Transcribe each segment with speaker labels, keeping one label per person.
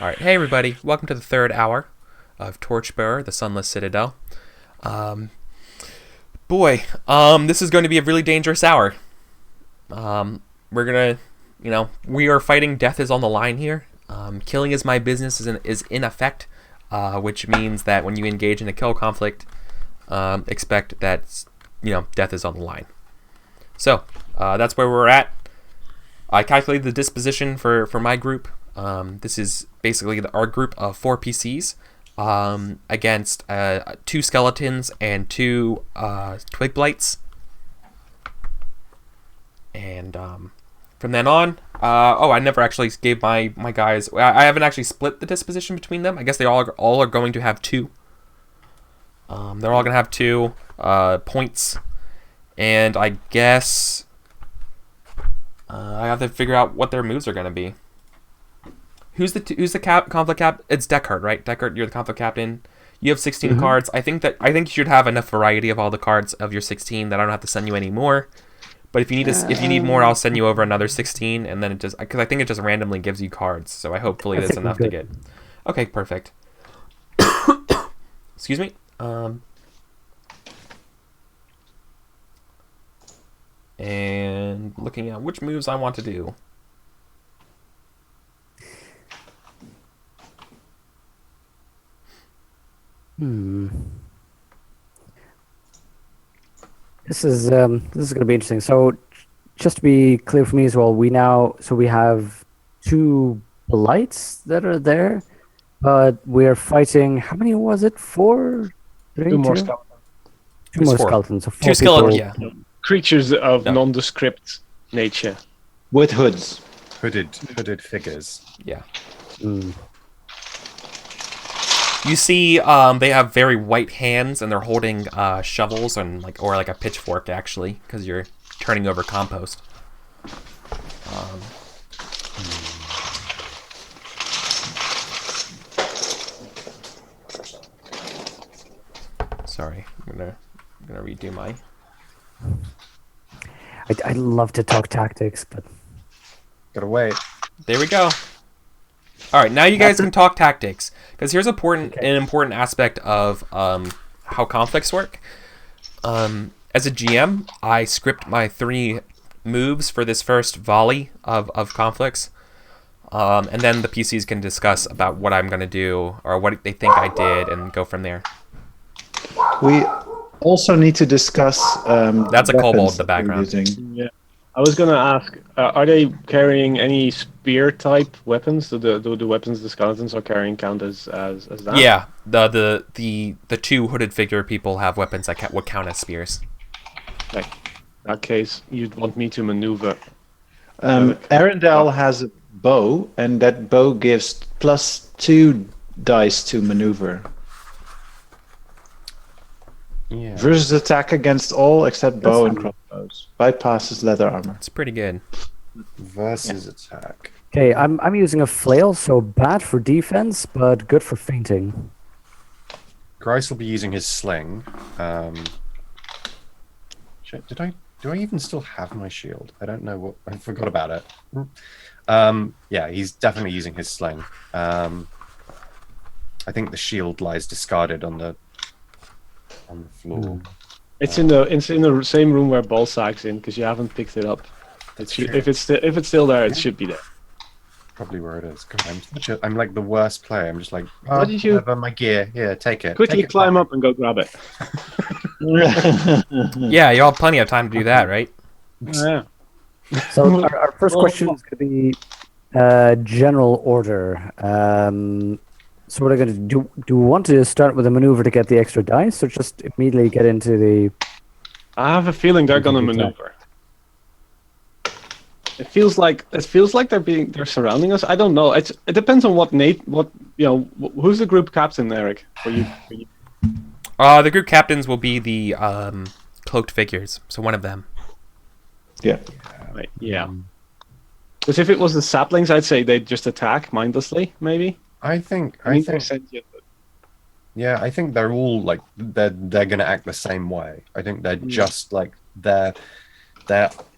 Speaker 1: Alright, hey everybody, welcome to the third hour of Torchbearer, the Sunless Citadel. Um, this is going to be a really dangerous hour. We're gonna, we are fighting, death is on the line here. Killing is my business is in effect, which means that when you engage in a kill conflict, expect that, death is on the line. So, that's where we're at. I calculated the disposition for my group. This is basically our group of 4 PCs against 2 skeletons and 2 twig blights. And from then on, I never actually gave my guys. I haven't actually split the disposition between them. I guess they all are going to have 2. They're all going to have 2 points, and I guess I have to figure out what their moves are going to be. Who's the conflict cap? It's Deckard, right? Deckard, you're the conflict captain. You have 16 cards. I think you should have enough variety of all the cards of your 16 that I don't have to send you any more. But if you need more, I'll send you over another 16, and then because I think it just randomly gives you cards. So hopefully that's enough to get. Okay, perfect. Excuse me. And looking at which moves I want to do.
Speaker 2: This is going to be interesting. So, just to be clear for me as well, we have 2 blights that are there, but we're fighting. How many was it? 4, 3,
Speaker 3: 2 more skeletons.
Speaker 2: 2 more skeletons. So 4
Speaker 1: 2 skeletons. Yeah.
Speaker 3: Creatures of nondescript nature
Speaker 4: with hoods,
Speaker 5: hooded figures.
Speaker 1: Yeah. You see, they have very white hands, and they're holding shovels and or a pitchfork actually, because you're turning over compost. Sorry, I'm gonna redo my.
Speaker 2: I love to talk tactics, but
Speaker 5: Gotta wait.
Speaker 1: There we go. All right, now you guys can talk tactics, because here's an important aspect of how conflicts work. As a GM, I script my 3 moves for this first volley of conflicts, and then the PCs can discuss about what I'm going to do or what they think I did, and go from there.
Speaker 4: We also need to discuss.
Speaker 1: That's a kobold in the background.
Speaker 3: Yeah. I was going to ask, are they carrying any spear-type weapons? Do the weapons the skeletons are carrying count as that?
Speaker 1: Yeah, the 2 hooded figure people have weapons that would count as spears.
Speaker 3: Okay. In that case, you'd want me to maneuver.
Speaker 4: Arendelle has a bow, and that bow gives +2 dice to maneuver.
Speaker 5: Yeah.
Speaker 4: Versus attack against all except bow and crossbows. Bypasses leather armor.
Speaker 1: It's pretty good.
Speaker 5: Versus attack.
Speaker 2: okay. I'm using a flail, so bad for defense, but good for fainting.
Speaker 5: Grice will be using his sling. Shit, do I even still have my shield? I don't know I forgot about it. Yeah, he's definitely using his sling. I think the shield lies discarded on the floor.
Speaker 3: It's in the same room where Ballsack's in, because you haven't picked it up. If it's still there, it should be there.
Speaker 5: Probably where it is. God, I'm like the worst player. I'm just like,
Speaker 3: Why did you-
Speaker 5: my gear? Here, take it.
Speaker 3: Quickly
Speaker 5: Take it
Speaker 3: climb
Speaker 5: back.
Speaker 3: up and go grab it.
Speaker 1: Yeah, you all have plenty of time to do that, right?
Speaker 3: Yeah.
Speaker 2: So our first question is going to be general order. So what are going to do? Do we want to start with a maneuver to get the extra dice, or just immediately get into the?
Speaker 3: I have a feeling they're gonna maneuver. It feels like they're surrounding us. I don't know. It depends on who's the group captain, Eric? For you.
Speaker 1: The group captains will be the cloaked figures, so one of them.
Speaker 4: Yeah.
Speaker 3: Right. Yeah. Because if it was the saplings, I'd say they'd just attack mindlessly, maybe.
Speaker 5: I think
Speaker 3: they're sentient, but-
Speaker 5: Yeah, I think they're all like they're gonna act the same way. I think they're just like their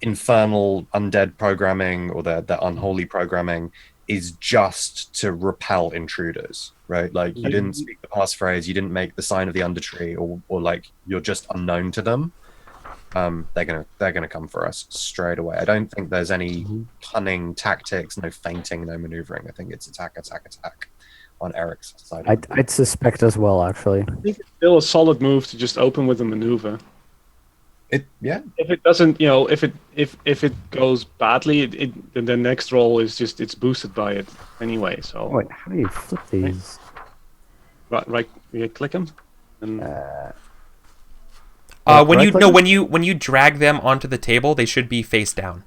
Speaker 5: infernal undead programming or their unholy programming is just to repel intruders, right? Like you didn't speak the passphrase, you didn't make the sign of the undertree, or like you're just unknown to them. They're gonna come for us straight away. I don't think there's any cunning tactics, no feinting, no maneuvering. I think it's attack on Eric's side.
Speaker 2: I'd suspect as well, actually.
Speaker 3: I think it's still a solid move to just open with a maneuver.
Speaker 5: If
Speaker 3: it doesn't, if it goes badly, then the next roll is just it's boosted by it anyway. So
Speaker 2: Wait, how do you flip these?
Speaker 3: right, you click them. And
Speaker 1: when you drag them onto the table, they should be face down.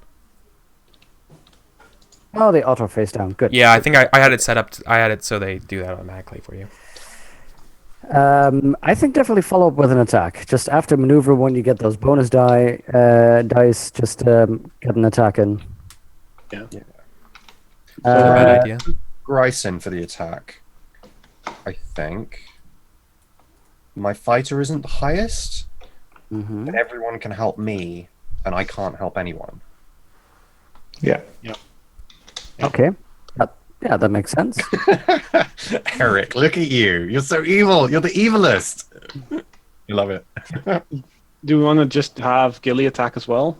Speaker 2: Oh, they auto face down. Good.
Speaker 1: Yeah, I think I had it set up. I had it so they do that automatically for you.
Speaker 2: I think definitely follow up with an attack. Just after maneuver, when you get those bonus dice, just get an attack in.
Speaker 3: Yeah.
Speaker 1: Bad idea.
Speaker 5: Gryson for the attack. I think my fighter isn't the highest, but everyone can help me, and I can't help anyone.
Speaker 4: Yeah.
Speaker 2: Okay. Yeah, that makes sense.
Speaker 5: Eric, look at you. You're so evil. You're the evilest. You love it.
Speaker 3: do we want to just have Gilly attack as well?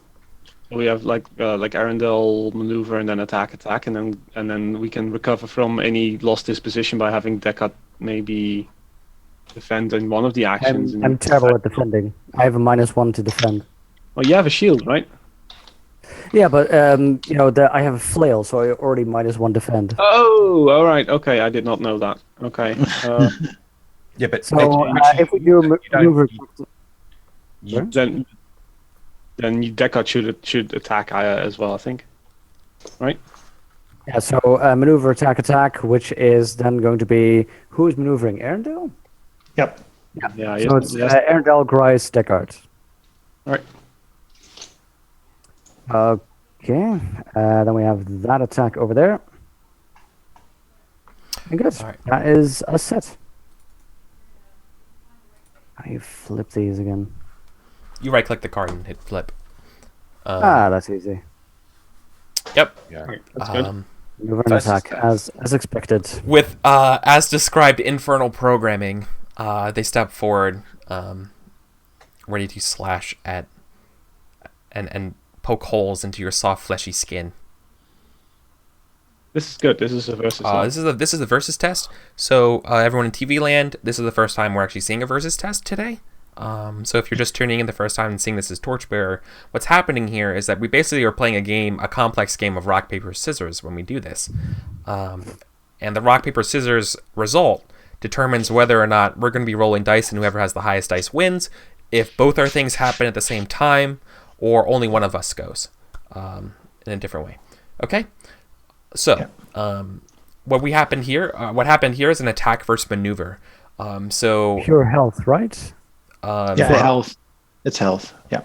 Speaker 3: So we have like Arundel maneuver and then attack, and then we can recover from any lost disposition by having Decat maybe defend in one of the actions.
Speaker 2: I'm terrible at defending. I have a -1 to defend.
Speaker 3: Oh, you have a shield, right?
Speaker 2: Yeah, but I have a flail, so I already -1 defend.
Speaker 3: Oh, all right. Okay, I did not know that. Okay.
Speaker 5: Yeah, but
Speaker 2: So if we do a maneuver,
Speaker 3: then you Decat should attack Aya as well, I think. Right?
Speaker 2: yeah. So maneuver, attack, which is then going to be who is maneuvering? Arundel.
Speaker 4: Yep.
Speaker 3: Yeah.
Speaker 2: So it's Arundel, Grice, Deckard.
Speaker 3: All right.
Speaker 2: Okay. Then we have that attack over there. And good.
Speaker 1: All right.
Speaker 2: That is a set. How do you flip these again?
Speaker 1: You right click the card and hit flip.
Speaker 2: That's easy.
Speaker 1: Yep.
Speaker 5: Yeah.
Speaker 3: That's good.
Speaker 2: Maneuver and attack as expected.
Speaker 1: With as described infernal programming, they step forward, ready to slash at and poke holes into your soft fleshy skin.
Speaker 3: This is good. This is a versus.
Speaker 1: This is the versus test. So everyone in TV land, this is the first time we're actually seeing a versus test today. So if you're just tuning in the first time and seeing this as Torchbearer, what's happening here is that we basically are playing a complex game of rock, paper, scissors when we do this. And the rock, paper, scissors result determines whether or not we're going to be rolling dice and whoever has the highest dice wins. If both our things happen at the same time, or only one of us goes in a different way. Okay? So, what happened here is an attack versus maneuver. So
Speaker 2: Pure health, right?
Speaker 4: Health. It's health. Yeah.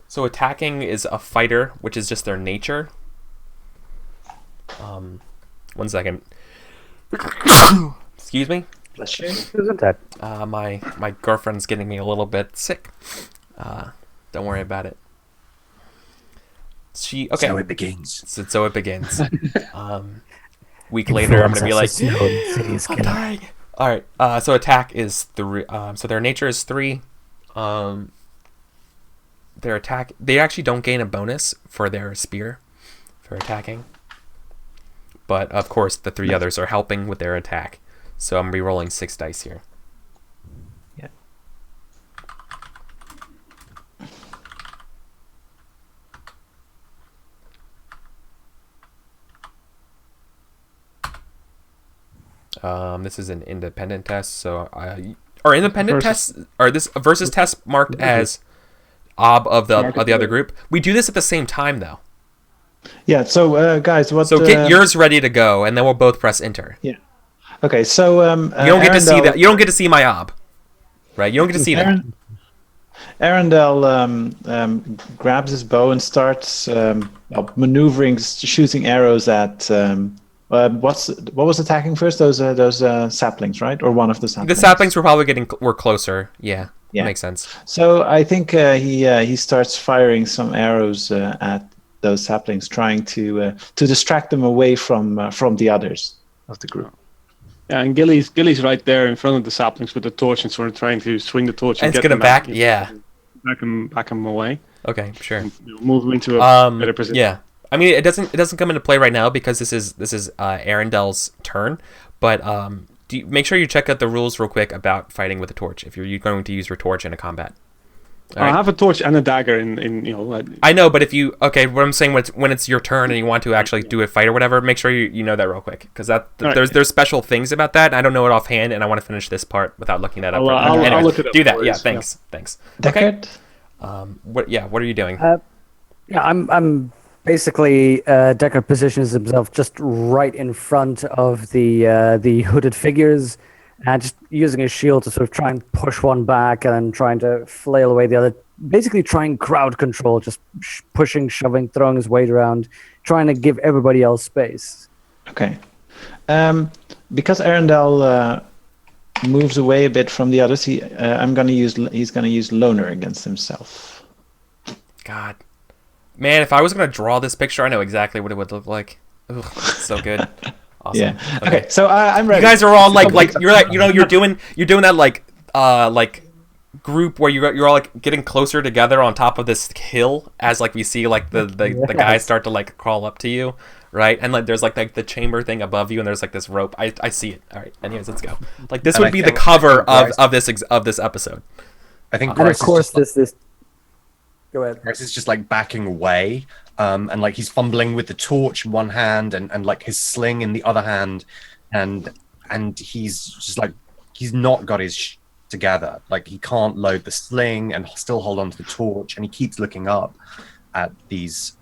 Speaker 1: So attacking is a fighter, which is just their nature. 1 second. Excuse me.
Speaker 2: Isn't that?
Speaker 1: My girlfriend's getting me a little bit sick. Don't worry about it.
Speaker 5: So it begins.
Speaker 1: So it begins. Week later, I'm gonna be like,
Speaker 2: I'm
Speaker 1: dying. All right. So attack is 3. So their nature is 3. Their attack, they actually don't gain a bonus for their spear for attacking. But of course, the 3 others are helping with their attack. So I'm re-rolling 6 dice here.
Speaker 4: Yeah.
Speaker 1: This is an independent test, so are independent tests, or this a versus test marked as ob of the other group? We do this at the same time though.
Speaker 4: Yeah. So guys,
Speaker 1: get yours ready to go, and then we'll both press enter.
Speaker 4: Yeah. Okay. So
Speaker 1: you don't get to see that. You don't get to see my ob, right? You don't get to see that.
Speaker 4: Arundel grabs his bow and starts maneuvering, shooting arrows at. What was attacking first? Those saplings, right? Or one of the saplings?
Speaker 1: The saplings were probably were closer. Yeah, makes sense.
Speaker 4: So I think he starts firing some arrows at those saplings, trying to distract them away from the others of the group.
Speaker 3: Yeah, and Gilly's right there in front of the saplings with the torch and sort of trying to swing the torch
Speaker 1: And
Speaker 3: and
Speaker 1: it's gonna back. Yeah.
Speaker 3: back him away.
Speaker 1: Okay. Sure.
Speaker 3: And, move him into a better position.
Speaker 1: Yeah. I mean, it doesn't come into play right now because this is Arendel's turn. But make sure you check out the rules real quick about fighting with a torch if you're going to use your torch in a combat. All
Speaker 3: I
Speaker 1: right.
Speaker 3: have a torch and a dagger in.
Speaker 1: I know, but if you what I'm saying when it's your turn and you want to actually do a fight or whatever, make sure you know that real quick because there's special things about that. And I don't know it offhand, and I want to finish this part without looking that up.
Speaker 3: I'll look it up.
Speaker 1: Do that. Yeah.
Speaker 3: Thanks.
Speaker 1: Thanks.
Speaker 4: Deckard?
Speaker 1: Okay. What are you doing?
Speaker 2: Yeah, I'm basically Deckard positions himself just right in front of the hooded figures, and just using his shield to sort of try and push one back and trying to flail away the other. Basically, trying crowd control, just pushing, shoving, throwing his weight around, trying to give everybody else space.
Speaker 4: Okay. Because Arendelle moves away a bit from the others, he's going to use Loner against himself.
Speaker 1: God, man, if I was gonna draw this picture, I know exactly what it would look like. Ugh, so good. Awesome.
Speaker 4: Yeah. Okay. So I'm ready.
Speaker 1: You guys are all like you're doing that like group where you're all like getting closer together on top of this hill as like we see like the guys start to like crawl up to you, right? And like there's like the chamber thing above you, and there's like this rope. I see it. All right. Anyways, let's go. Like this would be the cover of this episode.
Speaker 5: I think.
Speaker 2: And of course, this. Go ahead.
Speaker 5: Bryce is just like backing away, and like he's fumbling with the torch in one hand and like his sling in the other hand, and he's just like he's not got his together. Like he can't load the sling and still hold on to the torch, and he keeps looking up at these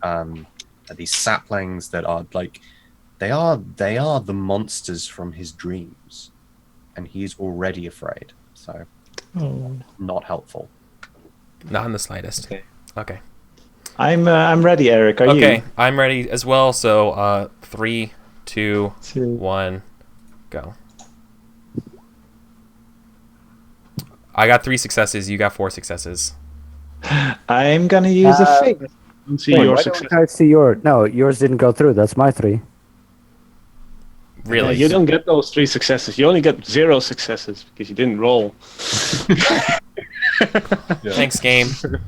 Speaker 5: saplings that are like they are the monsters from his dreams, and he's already afraid. So not helpful.
Speaker 1: Not in the slightest. Okay.
Speaker 4: I'm ready, Eric. Are you?
Speaker 1: Okay, I'm ready as well. So 3, 2, 1, go. I got 3 successes. You got 4 successes.
Speaker 4: I'm gonna use a fate.
Speaker 3: See your success.
Speaker 2: I see yours didn't go through. That's my 3.
Speaker 1: Really?
Speaker 3: You don't get those 3 successes. You only get 0 successes because you didn't roll.
Speaker 1: Thanks, game.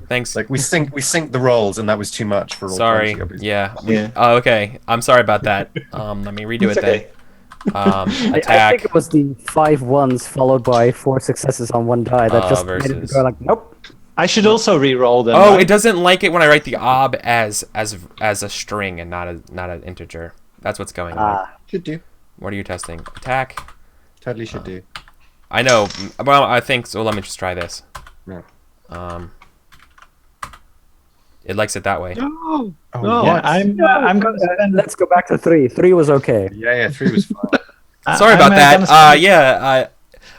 Speaker 1: Thanks.
Speaker 5: Like we synced the rolls, and that was too much for.
Speaker 1: Sorry. Yeah. Okay. I'm sorry about that. Let me redo it then. Attack.
Speaker 2: I think it was the 5 ones followed by 4 successes on one die that just made it go like nope.
Speaker 4: I should also re-roll them.
Speaker 1: Oh, right? It doesn't like it when I write the ob as a string and not an integer. That's what's going on.
Speaker 5: Should do.
Speaker 1: What are you testing? Attack.
Speaker 5: Totally should do.
Speaker 1: I know. Well, I think so. Let me just try this.
Speaker 5: Yeah.
Speaker 1: It likes it that way.
Speaker 3: No.
Speaker 5: Oh,
Speaker 3: No.
Speaker 4: Yeah, I'm gonna spend.
Speaker 2: Let's go back to 3. 3 was okay.
Speaker 5: Yeah, 3 was fine.
Speaker 1: Sorry about that.
Speaker 4: Spend...
Speaker 1: Yeah.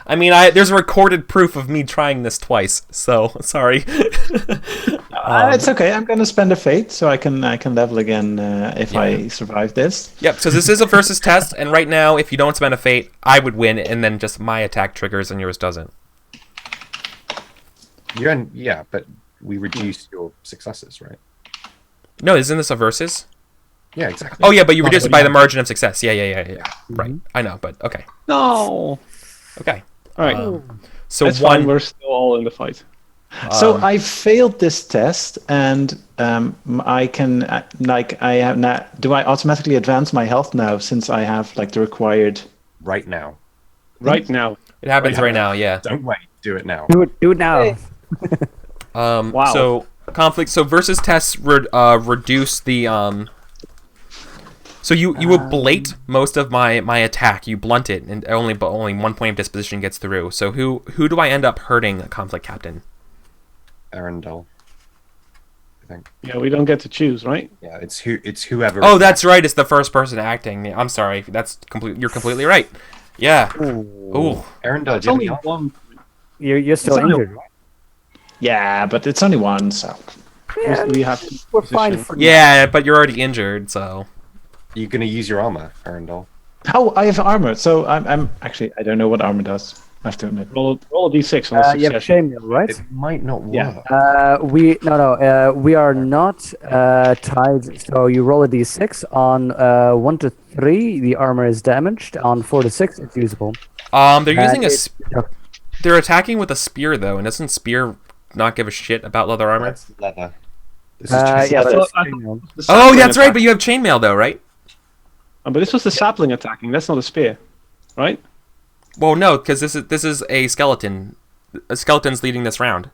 Speaker 1: I mean, there's recorded proof of me trying this twice. So sorry.
Speaker 4: It's okay. I'm gonna spend a fate so I can level again if I survive this.
Speaker 1: Yep. So this is a versus test, and right now, if you don't spend a fate, I would win, and then just my attack triggers and yours doesn't.
Speaker 5: Yeah, but we reduce your successes, right?
Speaker 1: No, isn't this a versus?
Speaker 5: Yeah, exactly.
Speaker 1: Oh yeah, but you reduce it by the margin of success. Yeah. Right. I know, but okay.
Speaker 3: No.
Speaker 1: Okay.
Speaker 3: All right.
Speaker 1: So
Speaker 3: That's fine. We're still all in the fight.
Speaker 4: So I failed this test, and I can I have now. Do I automatically advance my health now since I have like the required?
Speaker 5: Right now.
Speaker 3: Right now.
Speaker 1: It happens right now. Yeah.
Speaker 5: Don't wait. Do it now.
Speaker 2: Do it now.
Speaker 3: Wow.
Speaker 1: So conflict. So versus tests reduce the So you ablate most of my attack. You blunt it, and only 1 point of disposition gets through. So who do I end up hurting, conflict captain?
Speaker 5: Arendelle, I think.
Speaker 3: Yeah, we don't get to choose, right?
Speaker 5: Yeah, it's whoever.
Speaker 1: Oh, that's right. It's the first person acting. I'm sorry. You're completely right. Yeah. Ooh.
Speaker 5: Arendelle,
Speaker 3: It's
Speaker 5: do you
Speaker 3: only
Speaker 5: have any-
Speaker 3: one.
Speaker 2: You're still
Speaker 4: It's only-
Speaker 2: injured, right?
Speaker 4: Yeah, but it's only one, so.
Speaker 2: Yeah,
Speaker 3: We have
Speaker 2: we're fine for now.
Speaker 1: Yeah, but you're already injured, so.
Speaker 5: Are you gonna use your armor, Arendelle?
Speaker 4: Oh, I have armor. So I'm actually I don't know what armor does. I have to admit.
Speaker 3: Roll a d6 on a
Speaker 2: You have
Speaker 3: success.
Speaker 2: chainmail, right?
Speaker 5: It might not work.
Speaker 3: Yeah.
Speaker 2: We are not tied. So you roll a d6 on 1 to 3. The armor is damaged. On 4 to 6, it's usable.
Speaker 1: They're using
Speaker 2: it's-
Speaker 1: they're attacking with a spear though, and doesn't spear not give a shit about leather armor?
Speaker 5: That's leather. This is
Speaker 2: Yeah,
Speaker 5: just
Speaker 2: but
Speaker 5: leather.
Speaker 2: it's
Speaker 3: I thought-
Speaker 2: chainmail.
Speaker 3: The
Speaker 1: Oh,
Speaker 3: sapling
Speaker 1: that's right.
Speaker 3: attack.
Speaker 1: But you have chainmail though, right?
Speaker 3: But this was the sapling attacking. That's not a spear, right?
Speaker 1: Well, no, because this is a skeleton. A skeleton's leading this round,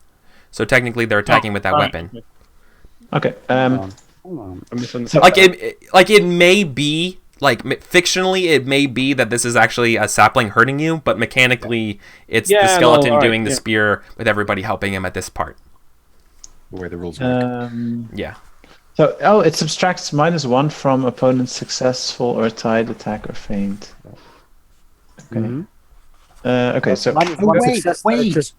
Speaker 1: so technically they're attacking with that
Speaker 3: Alright,
Speaker 1: weapon.
Speaker 3: okay.
Speaker 4: Okay.
Speaker 2: Hold on.
Speaker 3: I misunderstood.
Speaker 1: Like it may be fictionally, it may be that this is actually a sapling hurting you, but mechanically, it's
Speaker 3: Yeah,
Speaker 1: the
Speaker 3: no,
Speaker 1: skeleton
Speaker 3: alright,
Speaker 1: doing the
Speaker 3: yeah.
Speaker 1: spear with everybody helping him at this part.
Speaker 5: The way the rules work.
Speaker 1: Yeah.
Speaker 4: So, it subtracts -1 from opponent's successful or tied attack or feint. Okay.
Speaker 2: Mhm.
Speaker 4: Okay, so
Speaker 2: Minus one success, yeah, it's just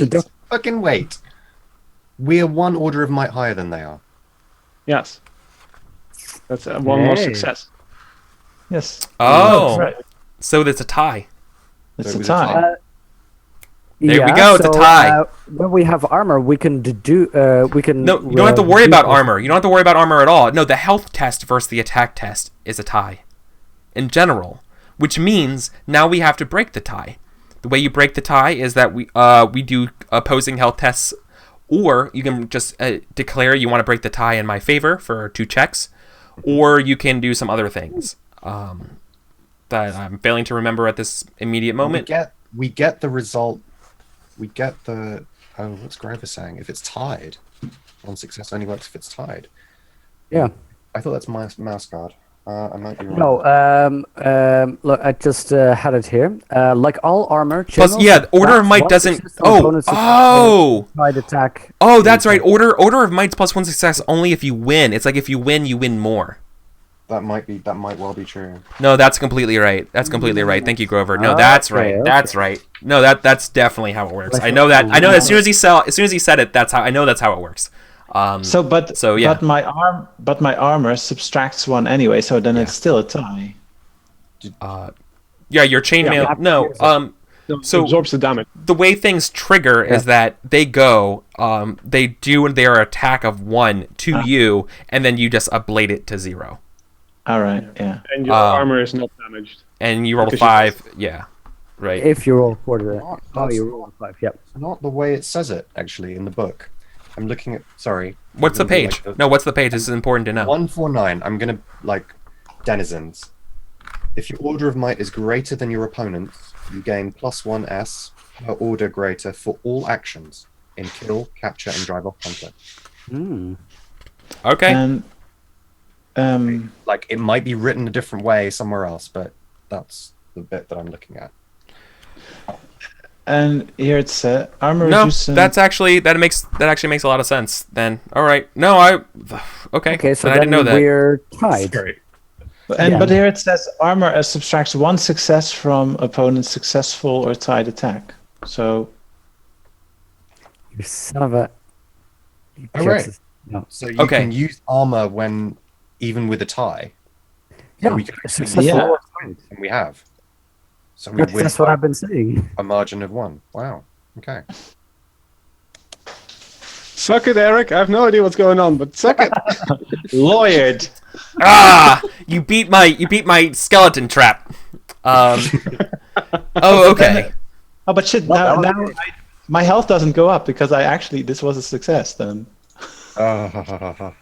Speaker 2: a duck.
Speaker 5: Fucking wait. We're 1 order of might higher than they are.
Speaker 3: Yes. That's one more
Speaker 2: Hey.
Speaker 3: success.
Speaker 4: yes,
Speaker 1: Oh,
Speaker 3: Right.
Speaker 1: so that's a tie.
Speaker 4: it's
Speaker 5: So
Speaker 4: a
Speaker 5: it was a
Speaker 4: tie.
Speaker 5: tie.
Speaker 1: There we go, it's a tie.
Speaker 2: When we have armor, we can we can.
Speaker 1: No, you don't have to worry about armor. You don't have to worry about armor at all. No, the health test versus the attack test is a tie, in general, which means now we have to break the tie. The way you break the tie is that we do opposing health tests, or you can just declare you want to break the tie in my favor for 2 checks, or you can do some other things that I'm failing to remember at this immediate moment.
Speaker 5: We get the result. We get the. Oh, what's Grover saying? If it's tied, 1 success only works if it's tied.
Speaker 2: Yeah.
Speaker 5: I thought that's my mouse guard. I might be wrong.
Speaker 2: No. Look, I just had it here. Like all armor.
Speaker 1: Plus,
Speaker 2: channels,
Speaker 1: yeah, Order of
Speaker 2: that's
Speaker 1: Might
Speaker 2: one
Speaker 1: doesn't.
Speaker 2: success on opponent's success, tied attack.
Speaker 1: Oh, that's right. Order of Might's +1 success only if you win. It's like if you win more.
Speaker 5: That might well be true.
Speaker 1: No, that's completely right. That's completely right. Thank you, Grover. No, that's right.
Speaker 2: Okay,
Speaker 1: That's right. No, that's definitely how it works. I know that. I know as soon as he said it, that's how it works. Yeah.
Speaker 4: But my armor subtracts 1 anyway, so then it's still a tie.
Speaker 1: Yeah, your chainmail. No.
Speaker 3: So it absorbs the damage.
Speaker 1: The way things trigger is that they go. They do their attack of 1 to you, and then you just ablate it to 0.
Speaker 4: All right, yeah.
Speaker 3: And your armor is not damaged.
Speaker 1: And you roll
Speaker 3: Because
Speaker 1: 5. Yeah. Right.
Speaker 2: If you roll 4 to that.
Speaker 5: Not-
Speaker 2: Oh, you roll a 5. Yep.
Speaker 5: Not the way it says it actually in the book. I'm looking at. Sorry.
Speaker 1: What's the
Speaker 5: I'm gonna do,
Speaker 1: page?
Speaker 5: like,
Speaker 1: No, what's the page? This is important to know.
Speaker 5: 149. I'm gonna denizens. If your order of might is greater than your opponent's, you gain +1 S per order greater for all actions in kill, capture, and drive off conflict.
Speaker 2: Hmm.
Speaker 1: Okay.
Speaker 4: And
Speaker 5: It might be written a different way somewhere else, but that's the bit that I'm looking at.
Speaker 4: and here it's armor
Speaker 1: No,
Speaker 4: reduces.
Speaker 1: that actually makes a lot of sense. Then, all right. No, okay.
Speaker 2: Okay, so
Speaker 1: then I
Speaker 2: then
Speaker 1: didn't know that.
Speaker 2: we're tied.
Speaker 5: Sorry.
Speaker 4: But here it says armor subtracts 1 success from opponent's successful or tied attack. So
Speaker 2: You son of a. You
Speaker 5: Oh, right.
Speaker 2: Jesus. No.
Speaker 5: So you
Speaker 1: Okay.
Speaker 5: can use armor when even with a tie.
Speaker 2: Yeah.
Speaker 5: we can
Speaker 2: Successful
Speaker 4: Yeah.
Speaker 2: or
Speaker 5: and we have. So we
Speaker 2: That's,
Speaker 5: win
Speaker 2: that's what
Speaker 5: by
Speaker 2: I've been saying.
Speaker 5: a margin of 1. Wow. Okay.
Speaker 3: Suck it, Eric. I have no idea what's going on, but suck it.
Speaker 4: lawyered.
Speaker 1: You beat my skeleton trap. Oh, okay.
Speaker 4: Oh, but shit! Now my health doesn't go up because this was a success then.
Speaker 3: Oh,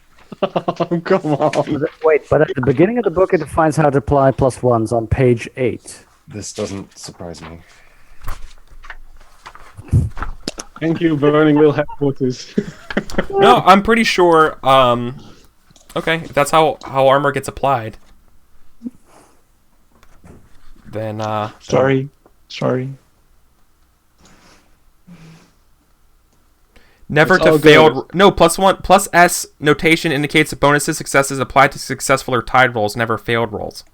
Speaker 3: come on.
Speaker 2: Wait, but at the beginning of the book, it defines how to apply +1s on page 8.
Speaker 5: This doesn't surprise me.
Speaker 3: Thank you, Burning Wheel headquarters.
Speaker 1: No, I'm pretty sure. Okay, if that's how armor gets applied, then
Speaker 4: Sorry.
Speaker 1: never
Speaker 3: It's
Speaker 1: to
Speaker 3: all
Speaker 1: failed.
Speaker 3: good.
Speaker 1: No, +1 +S notation indicates that bonuses successes applied to successful or tied rolls, never failed rolls.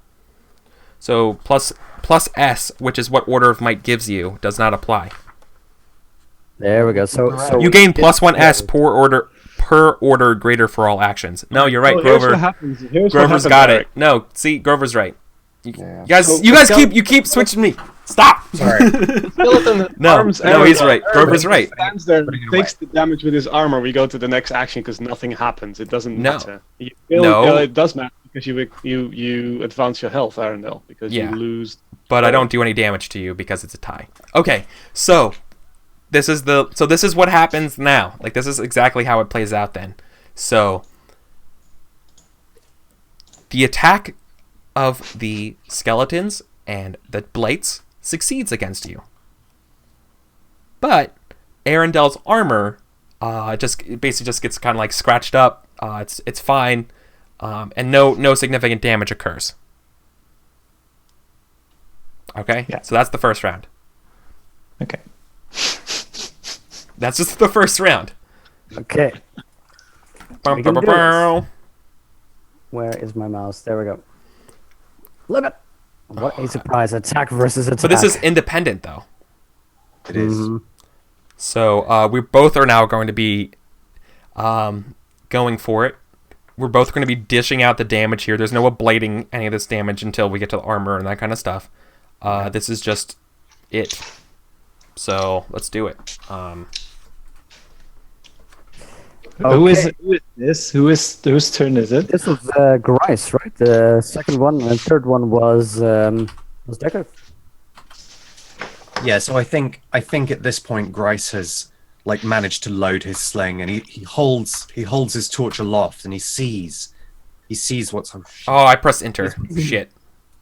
Speaker 1: So plus S, which is what Order of Might gives you, does not apply.
Speaker 2: There we go. So
Speaker 1: You gain +1 S per order greater for all actions. No, you're right,
Speaker 3: Oh, here's what
Speaker 1: Grover.
Speaker 3: happens. Here's what
Speaker 1: Grover's
Speaker 3: happens,
Speaker 1: got
Speaker 3: Eric.
Speaker 1: it. No, see, Grover's right. You
Speaker 5: Yeah.
Speaker 1: guys,
Speaker 3: So-
Speaker 1: you keep switching me. Stop!
Speaker 5: Sorry.
Speaker 3: Skeleton
Speaker 1: No,
Speaker 3: arms
Speaker 1: no, he's
Speaker 3: Arendelle.
Speaker 1: right. Grover's
Speaker 3: Arendelle
Speaker 1: right.
Speaker 3: Stands there,
Speaker 5: Putting it
Speaker 3: takes the damage with his armor. We go to the next action because nothing happens. It doesn't
Speaker 1: No.
Speaker 3: matter.
Speaker 1: No.
Speaker 3: It does matter because you advance your health, Arendelle, because
Speaker 1: Yeah.
Speaker 3: you lose.
Speaker 1: But I don't do any damage to you because it's a tie. Okay, so this is what happens now. Like, this is exactly how it plays out then. So the attack of the skeletons and the blights succeeds against you. But Arendelle's armor it basically just gets kind of like scratched up. It's fine, and no significant damage occurs. Okay,
Speaker 4: Yeah.
Speaker 1: so that's the first round.
Speaker 4: Okay.
Speaker 1: That's just the first round.
Speaker 2: Okay.
Speaker 1: Bum,
Speaker 2: We can
Speaker 1: bum,
Speaker 2: do
Speaker 1: bum,
Speaker 2: Where is my mouse? There we go. Limit. What a surprise! Attack versus attack.
Speaker 1: But this is independent, though.
Speaker 5: It is.
Speaker 2: Mhm.
Speaker 1: So we both are now going to be going for it. We're both going to be dishing out the damage here. There's no ablating any of this damage until we get to the armor and that kind of stuff. This is just it. So let's do it.
Speaker 4: Who is
Speaker 2: Okay.
Speaker 4: this? Whose turn is it?
Speaker 2: This was Grice, right? The second one and third one was Deckard.
Speaker 5: Yeah, so I think at this point Grice has like managed to load his sling, and he holds his torch aloft, and he sees what's
Speaker 1: Oh, I pressed enter. Shit.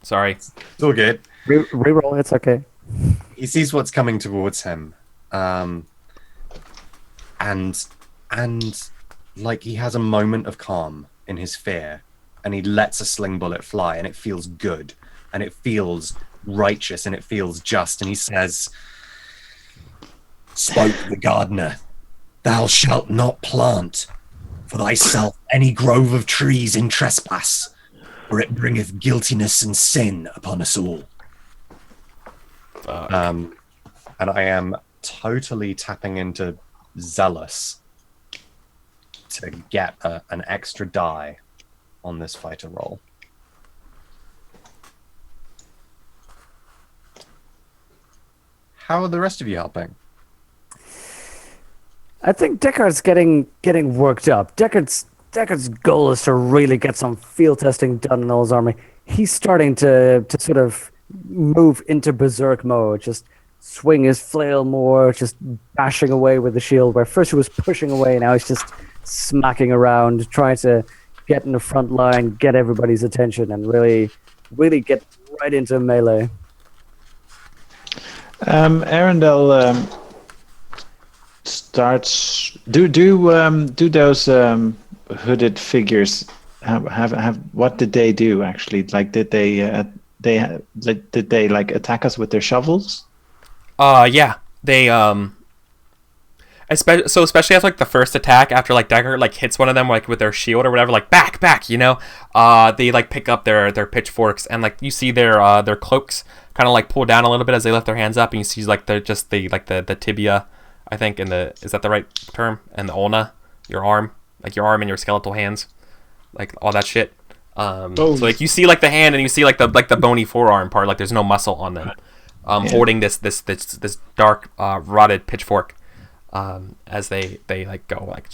Speaker 1: Sorry.
Speaker 5: it's all good.
Speaker 2: Reroll. It's okay.
Speaker 5: He sees what's coming towards him, and like he has a moment of calm in his fear, and he lets a sling bullet fly, and it feels good, and it feels righteous, and it feels just, and he says, "Spoke the gardener, thou shalt not plant for thyself any grove of trees in trespass, for it bringeth guiltiness and sin upon us all." And I am totally tapping into Zealous to get an extra die on this fighter roll. How are the rest of you helping?
Speaker 2: I think Deckard's getting worked up. Deckard's goal is to really get some field testing done in all his army. He's starting to sort of move into berserk mode, just swing his flail more, just bashing away with the shield, where first he was pushing away, now he's just smacking around, trying to get in the front line, get everybody's attention, and really get right into melee.
Speaker 4: Arendelle starts. Do those hooded figures have what did they do actually? Like, did they like attack us with their shovels?
Speaker 1: Yeah. They especially after like the first attack, after like Deckard like hits one of them like with their shield or whatever, like back, you know, they like pick up their pitchforks, and like you see their cloaks kind of like pull down a little bit as they lift their hands up, and you see like the tibia, I think, and is that the right term? And the ulna, your arm and your skeletal hands, like all that shit. So like you see like the hand, and you see like the bony forearm part, like there's no muscle on them, holding this dark rotted pitchfork, as they like go like,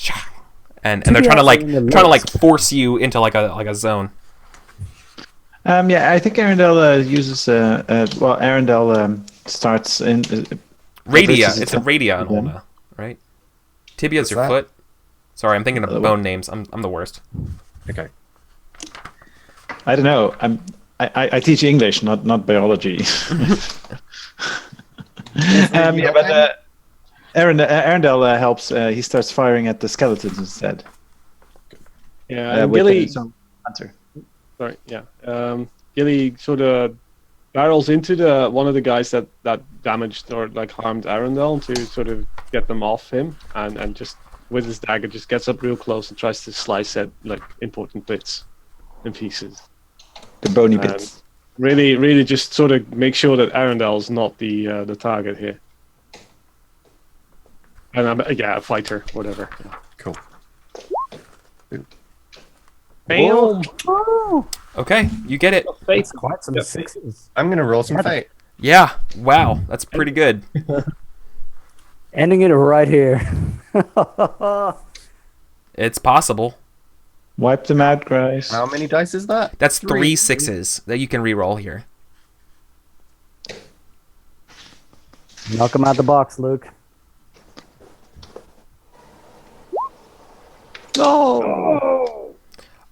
Speaker 1: and they're trying to like force you into like a zone.
Speaker 4: Yeah, I think Arendelle uses Arendelle starts in
Speaker 1: Radia.
Speaker 4: versus
Speaker 1: It's a radia on
Speaker 4: them.
Speaker 1: ulna, right? Tibia's
Speaker 5: What's
Speaker 1: your
Speaker 5: that?
Speaker 1: foot. Sorry, I'm thinking of bone names. I'm the worst.
Speaker 5: Okay.
Speaker 4: I don't know. I teach English, not biology. Arendelle helps. He starts firing at the skeletons instead.
Speaker 3: Yeah, and
Speaker 4: with
Speaker 3: Gilly.
Speaker 4: his own hunter.
Speaker 3: Sorry, yeah. Gilly sort of barrels into one of the guys that damaged or like harmed Arendelle to sort of get them off him, and just with his dagger just gets up real close and tries to slice at like important bits and pieces.
Speaker 4: The bony
Speaker 3: And
Speaker 4: bits.
Speaker 3: really just sort of make sure that Arendelle's not the target here. And a fighter, whatever. Yeah.
Speaker 5: Cool.
Speaker 3: Bam!
Speaker 2: Oh,
Speaker 1: Okay, you get it.
Speaker 2: that's quite some sixes.
Speaker 5: I'm gonna roll some fate.
Speaker 1: Yeah. Wow. That's pretty good.
Speaker 2: Ending it right here.
Speaker 1: It's possible.
Speaker 4: Wipe them out, guys.
Speaker 5: How many dice is that?
Speaker 1: That's 3 6s that you can re-roll here.
Speaker 2: Knock him out the box, Luke.
Speaker 3: No.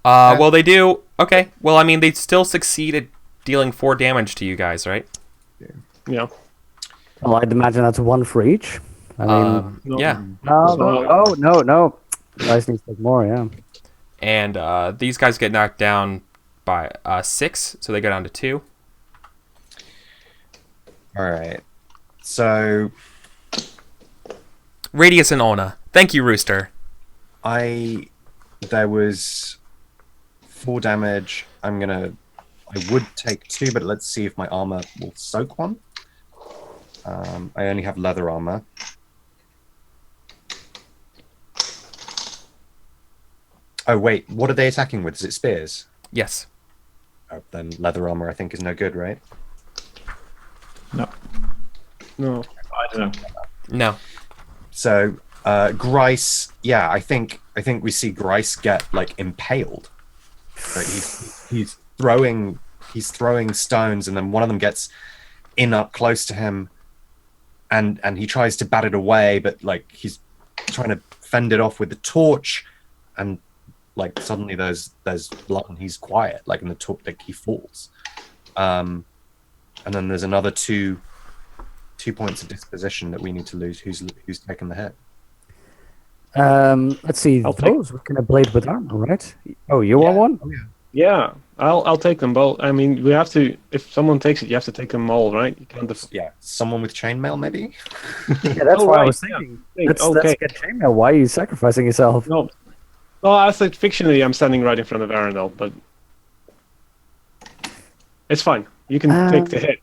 Speaker 1: Well, they do. Okay. Well, I mean, they still succeed at dealing 4 damage to you guys, right?
Speaker 3: Yeah.
Speaker 2: Well, I'd imagine that's 1 for each. I mean,
Speaker 3: No.
Speaker 1: Yeah.
Speaker 2: no. Dice needs to take more, yeah.
Speaker 1: And these guys get knocked down by 6, so they go down to 2.
Speaker 5: All right. So
Speaker 1: Radius and Ona. Thank you, Rooster.
Speaker 5: there was 4 damage. I would take 2, but let's see if my armor will soak 1. I only have leather armor. Oh wait, what are they attacking with? Is it spears?
Speaker 1: Yes.
Speaker 5: Oh, then leather armor I think is no good, right?
Speaker 3: No.
Speaker 4: I don't know.
Speaker 1: No.
Speaker 5: So Grice, yeah, I think we see Grice get like impaled. Right? He's throwing stones, and then one of them gets in up close to him, and he tries to bat it away, but like he's trying to fend it off with the torch, and like suddenly there's blood and he's quiet, like in the torch, like he falls. And then there's another 2 points of disposition that we need to lose. Who's taken the hit?
Speaker 2: Let's see. Those we can blade with armor, right? Oh, you want one?
Speaker 5: Oh, yeah.
Speaker 3: Yeah, I'll take them both. I mean, we have to. If someone takes it, you have to take them all, right? You can't.
Speaker 5: Yeah, someone with chainmail, maybe.
Speaker 2: Yeah, that's what I was
Speaker 3: yeah.
Speaker 2: thinking.
Speaker 3: Think,
Speaker 2: Let's get chainmail. Why are you sacrificing yourself?
Speaker 3: No. Well, I thought fictionally I'm standing right in front of Arundel, but it's fine. You can take the hit.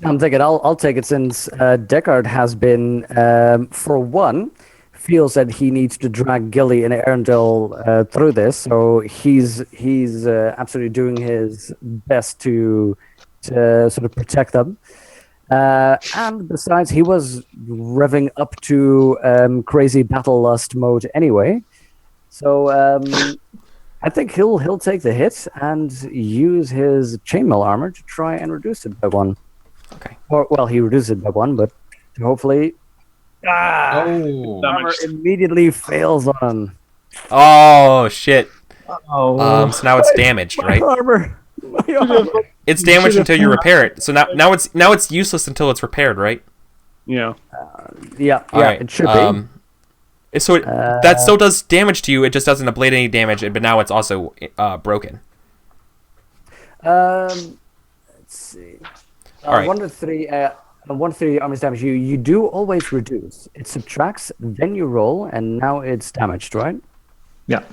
Speaker 2: I'm taking. I'll take it since Deckard has been, for one, feels that he needs to drag Gilly and Arundel through this, so he's absolutely doing his best to sort of protect them. And besides, he was revving up to crazy battle lust mode anyway, so I think he'll take the hit and use his chainmail armor to try and reduce it by 1.
Speaker 1: Okay.
Speaker 2: Or well, he reduced it by 1, but hopefully,
Speaker 5: Oh,
Speaker 2: armor immediately fails on him.
Speaker 1: Oh shit.
Speaker 2: Oh,
Speaker 1: So now it's damaged, right?
Speaker 2: armor. My armor.
Speaker 1: It's damaged until you repair it. So now it's useless until it's repaired, right?
Speaker 3: Yeah.
Speaker 2: Yeah,
Speaker 1: All right.
Speaker 2: it should be.
Speaker 1: So that still does damage to you. It just doesn't ablate any damage, but now it's also broken.
Speaker 2: Let's see.
Speaker 1: All right.
Speaker 2: 1 to 3. 1 to 3 armor damage. You do always reduce. It subtracts, then you roll, and now it's damaged, right?
Speaker 3: Yeah.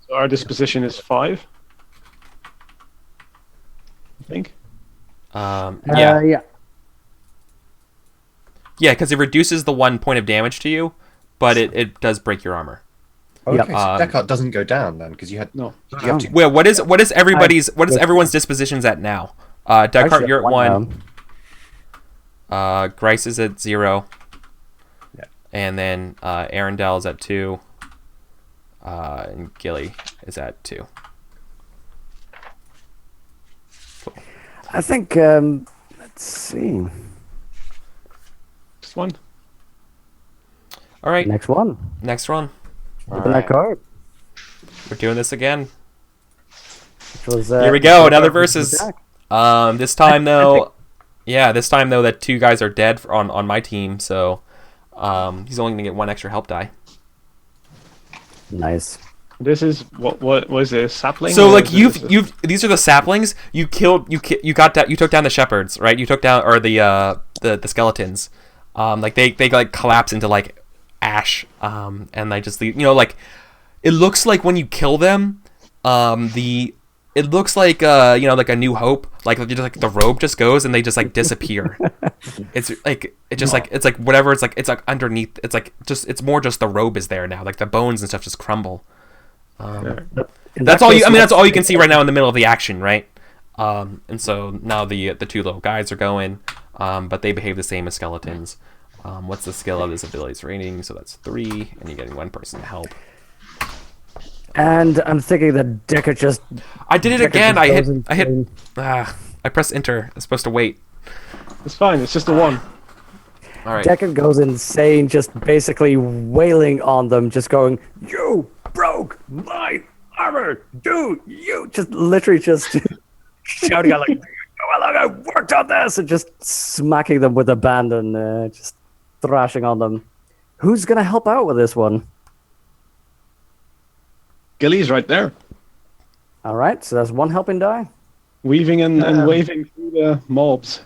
Speaker 3: So our disposition is 5. I think.
Speaker 1: Yeah.
Speaker 2: Yeah.
Speaker 1: Yeah, because it reduces the 1 point of damage to you, but it does break your armor.
Speaker 5: okay.
Speaker 2: Yep.
Speaker 5: So Deckard doesn't go down then because you had
Speaker 3: No.
Speaker 5: you have to.
Speaker 1: Well, what is everyone's dispositions at now? Deckard, you're at 1. Grice is at 0.
Speaker 5: Yeah.
Speaker 1: And then Arundel is at 2. And Gilly is at 2. Cool.
Speaker 2: I think. Let's see.
Speaker 3: Just 1.
Speaker 1: All right.
Speaker 2: Next one.
Speaker 1: Next one.
Speaker 2: Open that card.
Speaker 1: We're doing this again.
Speaker 2: Which was,
Speaker 1: Here we go. Another versus. This time though, that 2 guys are dead on my team, so he's only gonna get 1 extra help die.
Speaker 2: Nice.
Speaker 3: This is what was this sapling?
Speaker 1: So
Speaker 3: or
Speaker 1: like
Speaker 3: is it-
Speaker 1: these are the saplings you killed. You took down the shepherds, right? You took down the skeletons. Like they like collapse into like ash. And they just leave. Like it looks like when you kill them, it looks like like a New Hope, like the robe just goes and they just like disappear. It's like it's like whatever, it's like underneath, it's more just the robe is there now, like the bones and stuff just crumble. That's all you can see right now in the middle of the action, right? And so now the two little guys are going, but they behave the same as skeletons. What's the skill of this ability's rating? So that's 3, and you're getting 1 person to help.
Speaker 2: And I'm thinking that Deckard just...
Speaker 1: I did it
Speaker 2: Deckard
Speaker 1: again.
Speaker 2: just
Speaker 1: I hit.
Speaker 2: goes
Speaker 1: I pressed enter. I'm supposed to wait.
Speaker 3: It's fine. It's just a 1.
Speaker 1: All right.
Speaker 2: Deckard goes insane, just basically wailing on them, just going, "You broke my armor, dude! You just literally just shouting out like, "Oh, look, I worked on this!" and just smacking them with abandon, just thrashing on them. Who's gonna help out with this one?
Speaker 3: Gilly's right there,
Speaker 2: All right, so that's 1 helping die.
Speaker 3: weaving and waving through the mobs.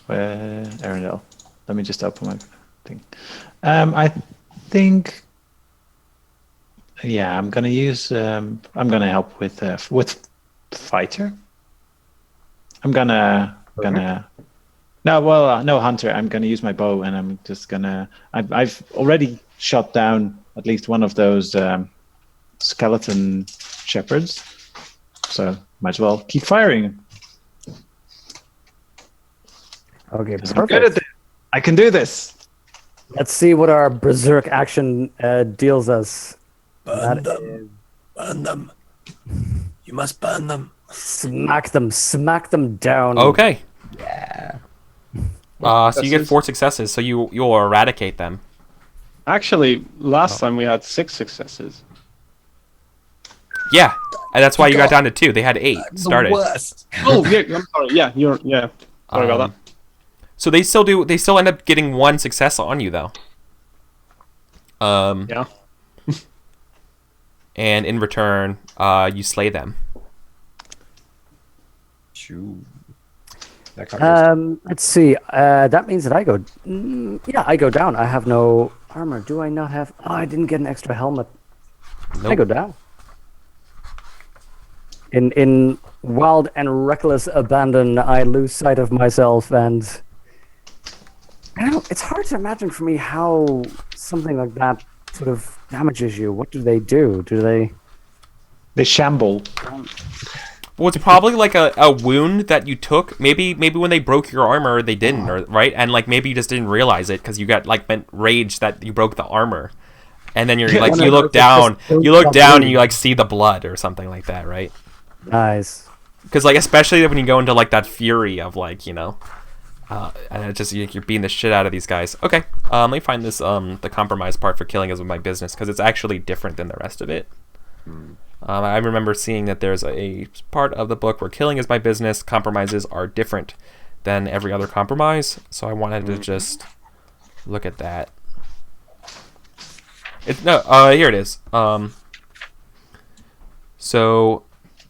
Speaker 4: Arendelle. Let me just open my thing. I think. Yeah, I'm gonna use. I'm gonna help with fighter. I'm gonna. No, hunter. I'm gonna use my bow, and I'm just gonna. I've already shot down at least one of those skeleton shepherds, so might as well keep firing.
Speaker 2: Okay,
Speaker 4: 'Cause I'm good at
Speaker 2: perfect.
Speaker 4: this. I can do this.
Speaker 2: Let's see what our berserk action deals us.
Speaker 6: Burn them. Burn them. You must burn them.
Speaker 2: Smack them down.
Speaker 1: Okay.
Speaker 6: Yeah.
Speaker 1: So you get 4 successes. So you'll eradicate them.
Speaker 3: Actually, last time we had 6 successes.
Speaker 1: Yeah, and that's why you got down to 2. They had 8 started.
Speaker 6: The worst.
Speaker 3: Oh, yeah. I'm sorry. Yeah, Sorry about that.
Speaker 1: So they still end up getting 1 success on you though.
Speaker 3: Yeah.
Speaker 1: And in return, you slay them.
Speaker 5: Shoo. That can't go
Speaker 2: Let's see. That means that I go. Yeah, I go down. I have no armor. Do I not have? Oh, I didn't get an extra helmet. I
Speaker 1: Nope.
Speaker 2: go down. In wild and reckless abandon, I lose sight of myself, and I don't know. It's hard to imagine for me how something like that sort of damages you. What do they do? Do they?
Speaker 4: They shamble.
Speaker 1: Well, it's probably like a wound that you took. Maybe when they broke your armor, they didn't, or right? And like maybe you just didn't realize it because you got like rage that you broke the armor, and then you're like you look down, and you like see the blood or something like that, right?
Speaker 2: Nice.
Speaker 1: Because like especially when you go into like that fury of like and it just you're beating the shit out of these guys. Okay, let me find this the compromise part for killing is my business because it's actually different than the rest of it. I remember seeing that there's a part of the book where killing is my business. Compromises are different than every other compromise, so I wanted to just look at that. Here it is. So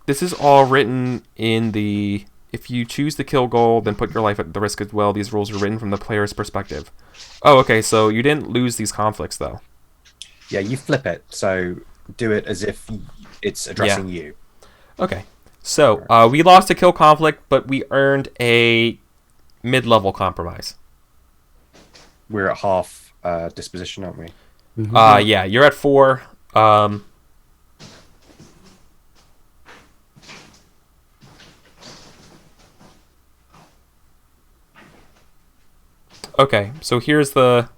Speaker 1: this is all written in the. If you choose the kill goal, then put your life at the risk as well. These rules are written from the player's perspective. Oh, okay. So you didn't lose these conflicts though.
Speaker 5: Yeah, you flip it. So do it as if it's addressing you.
Speaker 1: Okay. So we lost a kill conflict, but we earned a mid-level compromise.
Speaker 5: We're at half disposition, aren't we?
Speaker 1: Yeah, you're at 4. Okay, so here's the.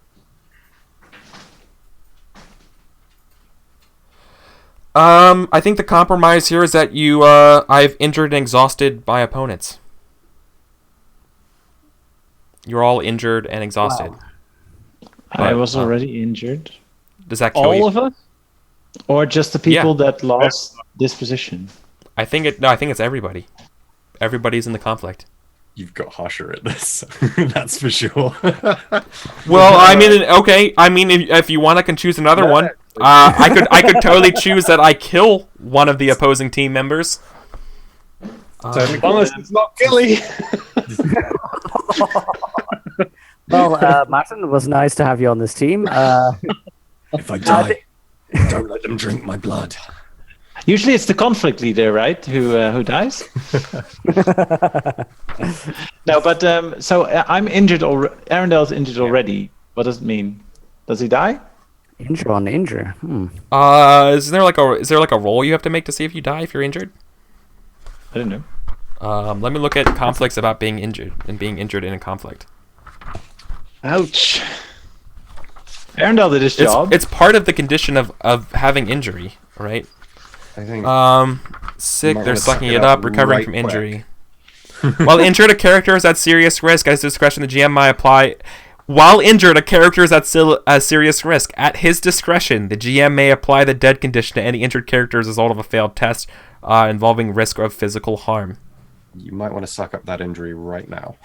Speaker 1: I think the compromise here is that I've injured and exhausted my opponents. You're all injured and exhausted.
Speaker 2: Wow.
Speaker 4: I was already injured.
Speaker 1: Does that kill you?
Speaker 3: All of us?
Speaker 4: Or just the people that lost disposition.
Speaker 1: I think it's everybody. Everybody's in the conflict.
Speaker 5: You've got harsher at this. That's for sure.
Speaker 1: Well, I mean, okay. I mean, if you want, I can choose another one. I could totally choose that I kill one of the opposing team members.
Speaker 3: Unless it's not Gilly.
Speaker 2: Well, Martin, it was nice to have you on this team.
Speaker 6: If I die, don't let them drink my blood.
Speaker 4: Usually it's the conflict leader, right? Who dies? No, but so I'm injured already. Arendelle's injured already. What does it mean? Does he die?
Speaker 2: Injure on injure.
Speaker 1: Is there like a roll you have to make to see if you die if you're injured?
Speaker 4: I don't know.
Speaker 1: Let me look at conflicts about being injured and being injured in a conflict.
Speaker 3: Ouch.
Speaker 4: Arendelle did his job.
Speaker 1: It's part of the condition of having injury, right?
Speaker 5: I think.
Speaker 1: Sick.
Speaker 5: Might
Speaker 1: They're
Speaker 5: wanna
Speaker 1: sucking
Speaker 5: suck
Speaker 1: it
Speaker 5: it
Speaker 1: up,
Speaker 5: up
Speaker 1: recovering
Speaker 5: right
Speaker 1: from
Speaker 5: quick.
Speaker 1: injury. While injured, a character is at serious risk. At his discretion, the GM may apply. While injured, a character is at serious risk. At his discretion, the GM may apply the dead condition to any injured character as a result of a failed test involving risk of physical harm.
Speaker 5: You might want to suck up that injury right now.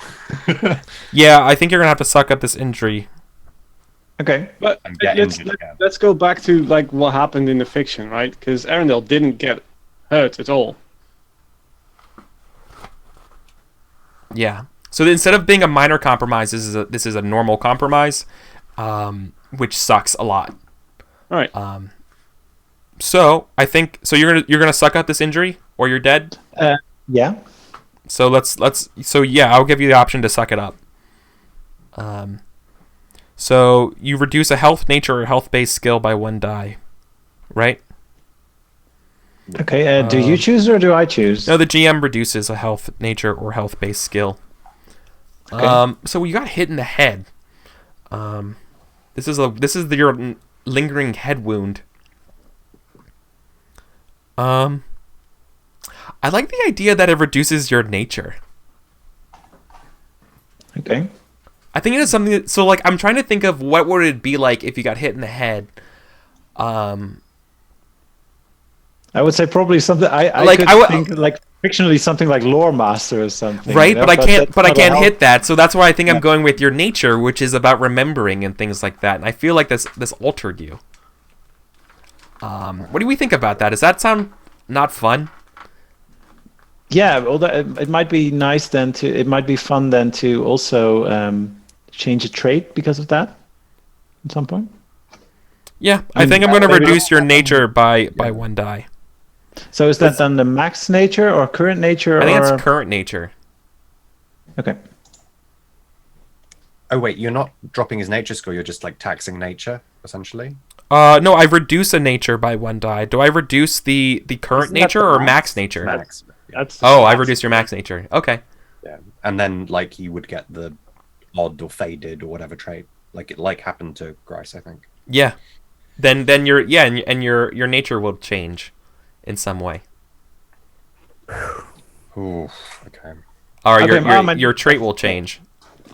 Speaker 1: Yeah, I think you're gonna have to suck up this injury.
Speaker 4: Okay.
Speaker 3: But
Speaker 5: And get
Speaker 3: let's,
Speaker 5: injured again.
Speaker 3: let's go back to like what happened in the fiction, right? Because Arendelle didn't get hurt at all.
Speaker 1: Yeah. So instead of being a minor compromise, this is a normal compromise, which sucks a lot.
Speaker 3: All right.
Speaker 1: So I think you're gonna suck up this injury or you're dead.
Speaker 4: Yeah.
Speaker 1: So I'll give you the option to suck it up. So you reduce a health, nature, or health-based skill by 1 die, right?
Speaker 4: Okay. Do you choose or do I choose?
Speaker 1: No, the GM reduces a health, nature, or health-based skill.
Speaker 4: Okay.
Speaker 1: So you got hit in the head. This is your lingering head wound. I like the idea that it reduces your nature.
Speaker 4: Okay.
Speaker 1: I think it is something that, so like I'm trying to think of what would it be like if you got hit in the head.
Speaker 4: I would say probably something. I
Speaker 1: Like,
Speaker 4: could
Speaker 1: I would-
Speaker 4: think like fictionally something like Lore Master or something.
Speaker 1: Right,
Speaker 4: you know,
Speaker 1: but I can't
Speaker 4: that's
Speaker 1: but I
Speaker 4: not a
Speaker 1: can't
Speaker 4: health-
Speaker 1: hit that. So that's why I think I'm
Speaker 4: Yeah.
Speaker 1: going with your nature, which is about remembering and things like that. And I feel like this altered you. What do we think about that? Does that sound not fun?
Speaker 4: Yeah, although it might be nice then to. It might be fun then to also change a trait because of that at some point.
Speaker 1: Yeah, I think I'm going to
Speaker 4: maybe-
Speaker 1: reduce your nature by 1 die.
Speaker 4: So is that then the max nature or current nature?
Speaker 1: I think
Speaker 4: or...
Speaker 1: it's current nature.
Speaker 4: Okay.
Speaker 5: Oh wait, you're not dropping his nature score. You're just like taxing nature, essentially.
Speaker 1: No, I reduce a nature by 1 die. Do I reduce the current
Speaker 2: Isn't that
Speaker 1: nature
Speaker 2: the
Speaker 1: or
Speaker 2: max?
Speaker 1: max nature?
Speaker 5: Max.
Speaker 3: That's
Speaker 1: Oh, I reduce your max nature. Okay.
Speaker 5: Yeah, and then like you would get the odd or faded or whatever trait, like it happened to Grice, I think.
Speaker 1: Yeah. Then your and your nature will change in some way.
Speaker 5: Ooh, okay.
Speaker 1: Or
Speaker 4: Okay,
Speaker 1: your trait will change.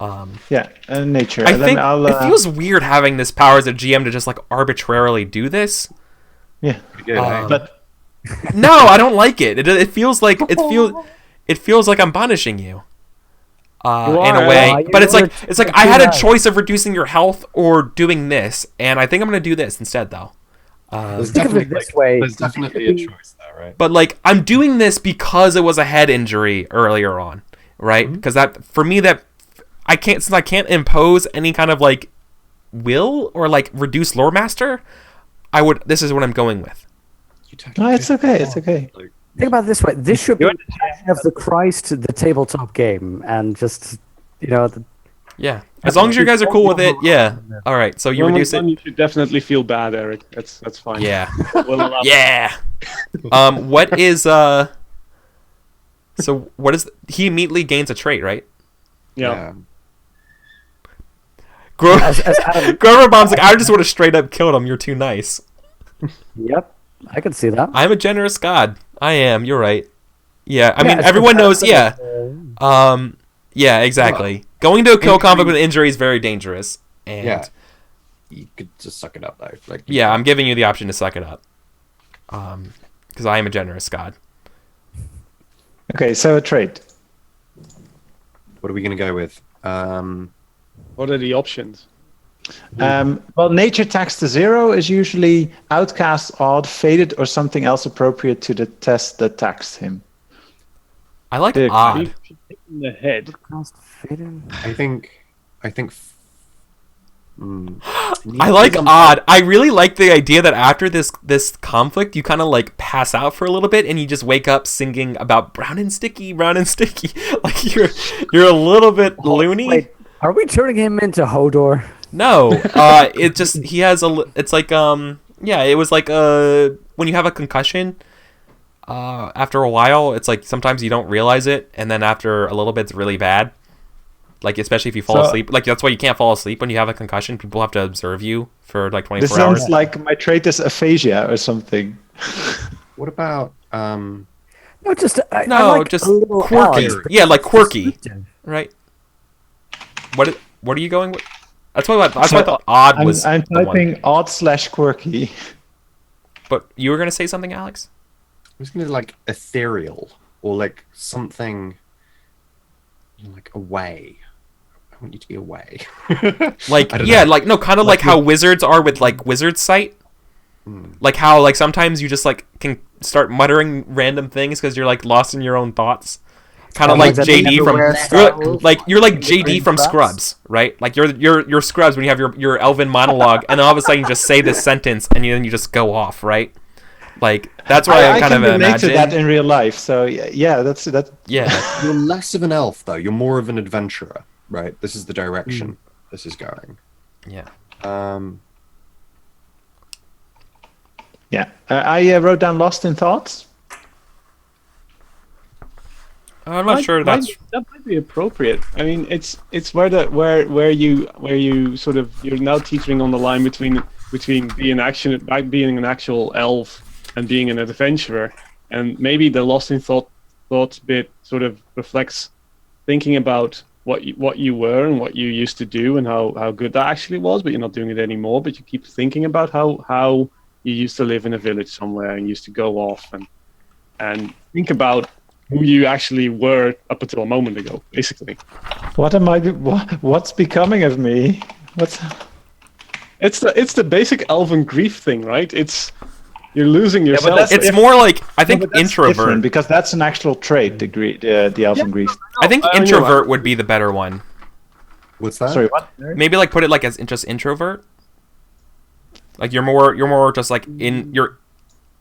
Speaker 4: Yeah, nature.
Speaker 1: I
Speaker 4: And then
Speaker 1: think
Speaker 4: I'll,
Speaker 1: it feels weird having this power as a GM to just like arbitrarily do this.
Speaker 4: yeah,
Speaker 5: Pretty good, eh?
Speaker 4: but
Speaker 1: No, I don't like it. It feels like it feels like I'm punishing you. In a
Speaker 3: are.
Speaker 1: way,
Speaker 2: You
Speaker 1: but it's
Speaker 2: were
Speaker 1: like
Speaker 2: too
Speaker 1: I had a
Speaker 2: nice.
Speaker 1: choice of reducing your health or doing this, and I think I'm gonna do this instead though.
Speaker 5: There's
Speaker 2: Think of it
Speaker 5: definitely,
Speaker 2: this way.
Speaker 5: There's definitely a choice there, right?
Speaker 1: But like I'm doing this because it was a head injury earlier on, right? Because that for me that I can't impose any kind of like will or like reduce lore master. This is what I'm going with.
Speaker 4: no, it's okay. It's okay.
Speaker 2: Think about it this way. This should be the passion of the Christ, the tabletop game, and just
Speaker 1: Yeah, as long as you guys are cool with it, yeah. All right, so you
Speaker 3: One
Speaker 1: reduce
Speaker 3: more time,
Speaker 1: it.
Speaker 3: You should definitely feel bad, Eric. That's fine.
Speaker 1: Yeah,
Speaker 3: We'll allow
Speaker 1: yeah. What is So what is he immediately gains a trait, right?
Speaker 3: Yeah.
Speaker 2: as Adam.
Speaker 1: Grover Bomb's like, I just would have straight up killed him. You're too nice.
Speaker 2: Yep, I can see that.
Speaker 1: I'm a generous god. I am. You're right. Yeah, I
Speaker 2: Yeah,
Speaker 1: mean
Speaker 2: it's
Speaker 1: everyone knows.
Speaker 2: fantastic.
Speaker 1: Yeah. Yeah, exactly. Going to a kill conflict with injury is very dangerous. And
Speaker 5: Yeah. You could just suck it up though. Like
Speaker 1: yeah, I'm giving you the option to suck it up. Because I am a generous god.
Speaker 4: Okay, so a trait.
Speaker 5: What are we gonna go with?
Speaker 3: What are the options?
Speaker 4: Well, nature tax to 0 is usually outcast, odd, faded, or something else appropriate to the test that taxed him.
Speaker 1: I like
Speaker 4: Dick.
Speaker 1: odd.
Speaker 3: In the head.
Speaker 5: I think.
Speaker 1: I like odd. I really like the idea that after this conflict, you kind of like pass out for a little bit, and you just wake up singing about brown and sticky, like you're a little bit loony.
Speaker 2: Wait, are we turning him into Hodor?
Speaker 1: No, it just he has it's like yeah, it was like when you have a concussion, after a while, it's like sometimes you don't realize it, and then after a little bit, it's really bad. Like especially if you fall asleep, like that's why you can't fall asleep when you have a concussion. People have to observe you for like 24
Speaker 4: This
Speaker 1: hours.
Speaker 4: sounds like my trait is aphasia or something.
Speaker 5: What about
Speaker 2: No, just I like
Speaker 1: just
Speaker 2: a little
Speaker 1: quirky.
Speaker 2: Alex,
Speaker 1: Yeah, like quirky,
Speaker 2: descriptive.
Speaker 1: right? What are you going with? That's what I thought odd was.
Speaker 4: I'm
Speaker 1: the one.
Speaker 4: typing odd/quirky.
Speaker 1: But you were gonna say something, Alex?
Speaker 5: I was gonna like ethereal or like something like away. I want you to be away.
Speaker 1: Like
Speaker 5: I don't
Speaker 1: yeah,
Speaker 5: know.
Speaker 1: like no, kind of like how wizards are with like wizard sight. Like how like sometimes you just like can start muttering random things because you're like lost in your own thoughts. Kind of like
Speaker 2: that
Speaker 1: JD from
Speaker 2: everywhere
Speaker 1: you're like JD from Scrubs, right? Like you're Scrubs when you have your elven monologue, and then all of a sudden you just say this sentence and then you just go off, right? Like that's what I kind
Speaker 4: can
Speaker 1: of
Speaker 4: relate
Speaker 1: imagine.
Speaker 4: to that in real life. So yeah, that's.
Speaker 1: Yeah,
Speaker 5: You're less of an elf though. You're more of an adventurer, right? This is the direction this is going.
Speaker 1: yeah.
Speaker 4: Yeah, I wrote down lost in thoughts.
Speaker 1: I'm not sure that's
Speaker 3: that might be appropriate. I mean, it's where you sort of you're now teetering on the line between being an actual elf and being an adventurer, and maybe the lost in thoughts bit sort of reflects thinking about what you were and what you used to do and how good that actually was, but you're not doing it anymore. But you keep thinking about how you used to live in a village somewhere and used to go off and think about who you actually were up until a moment ago, basically.
Speaker 4: What am I? What's becoming of me?
Speaker 3: It's the basic elven grief thing, right? It's you're losing yourself.
Speaker 4: that's-
Speaker 1: it's more like I think
Speaker 4: But that's
Speaker 1: introvert.
Speaker 4: different, because that's an actual trait. The elven grief.
Speaker 1: I think
Speaker 3: I know
Speaker 1: introvert would be the better one.
Speaker 5: What's that?
Speaker 4: Sorry, what?
Speaker 1: Maybe like put it like as just introvert. Like you're more just like you're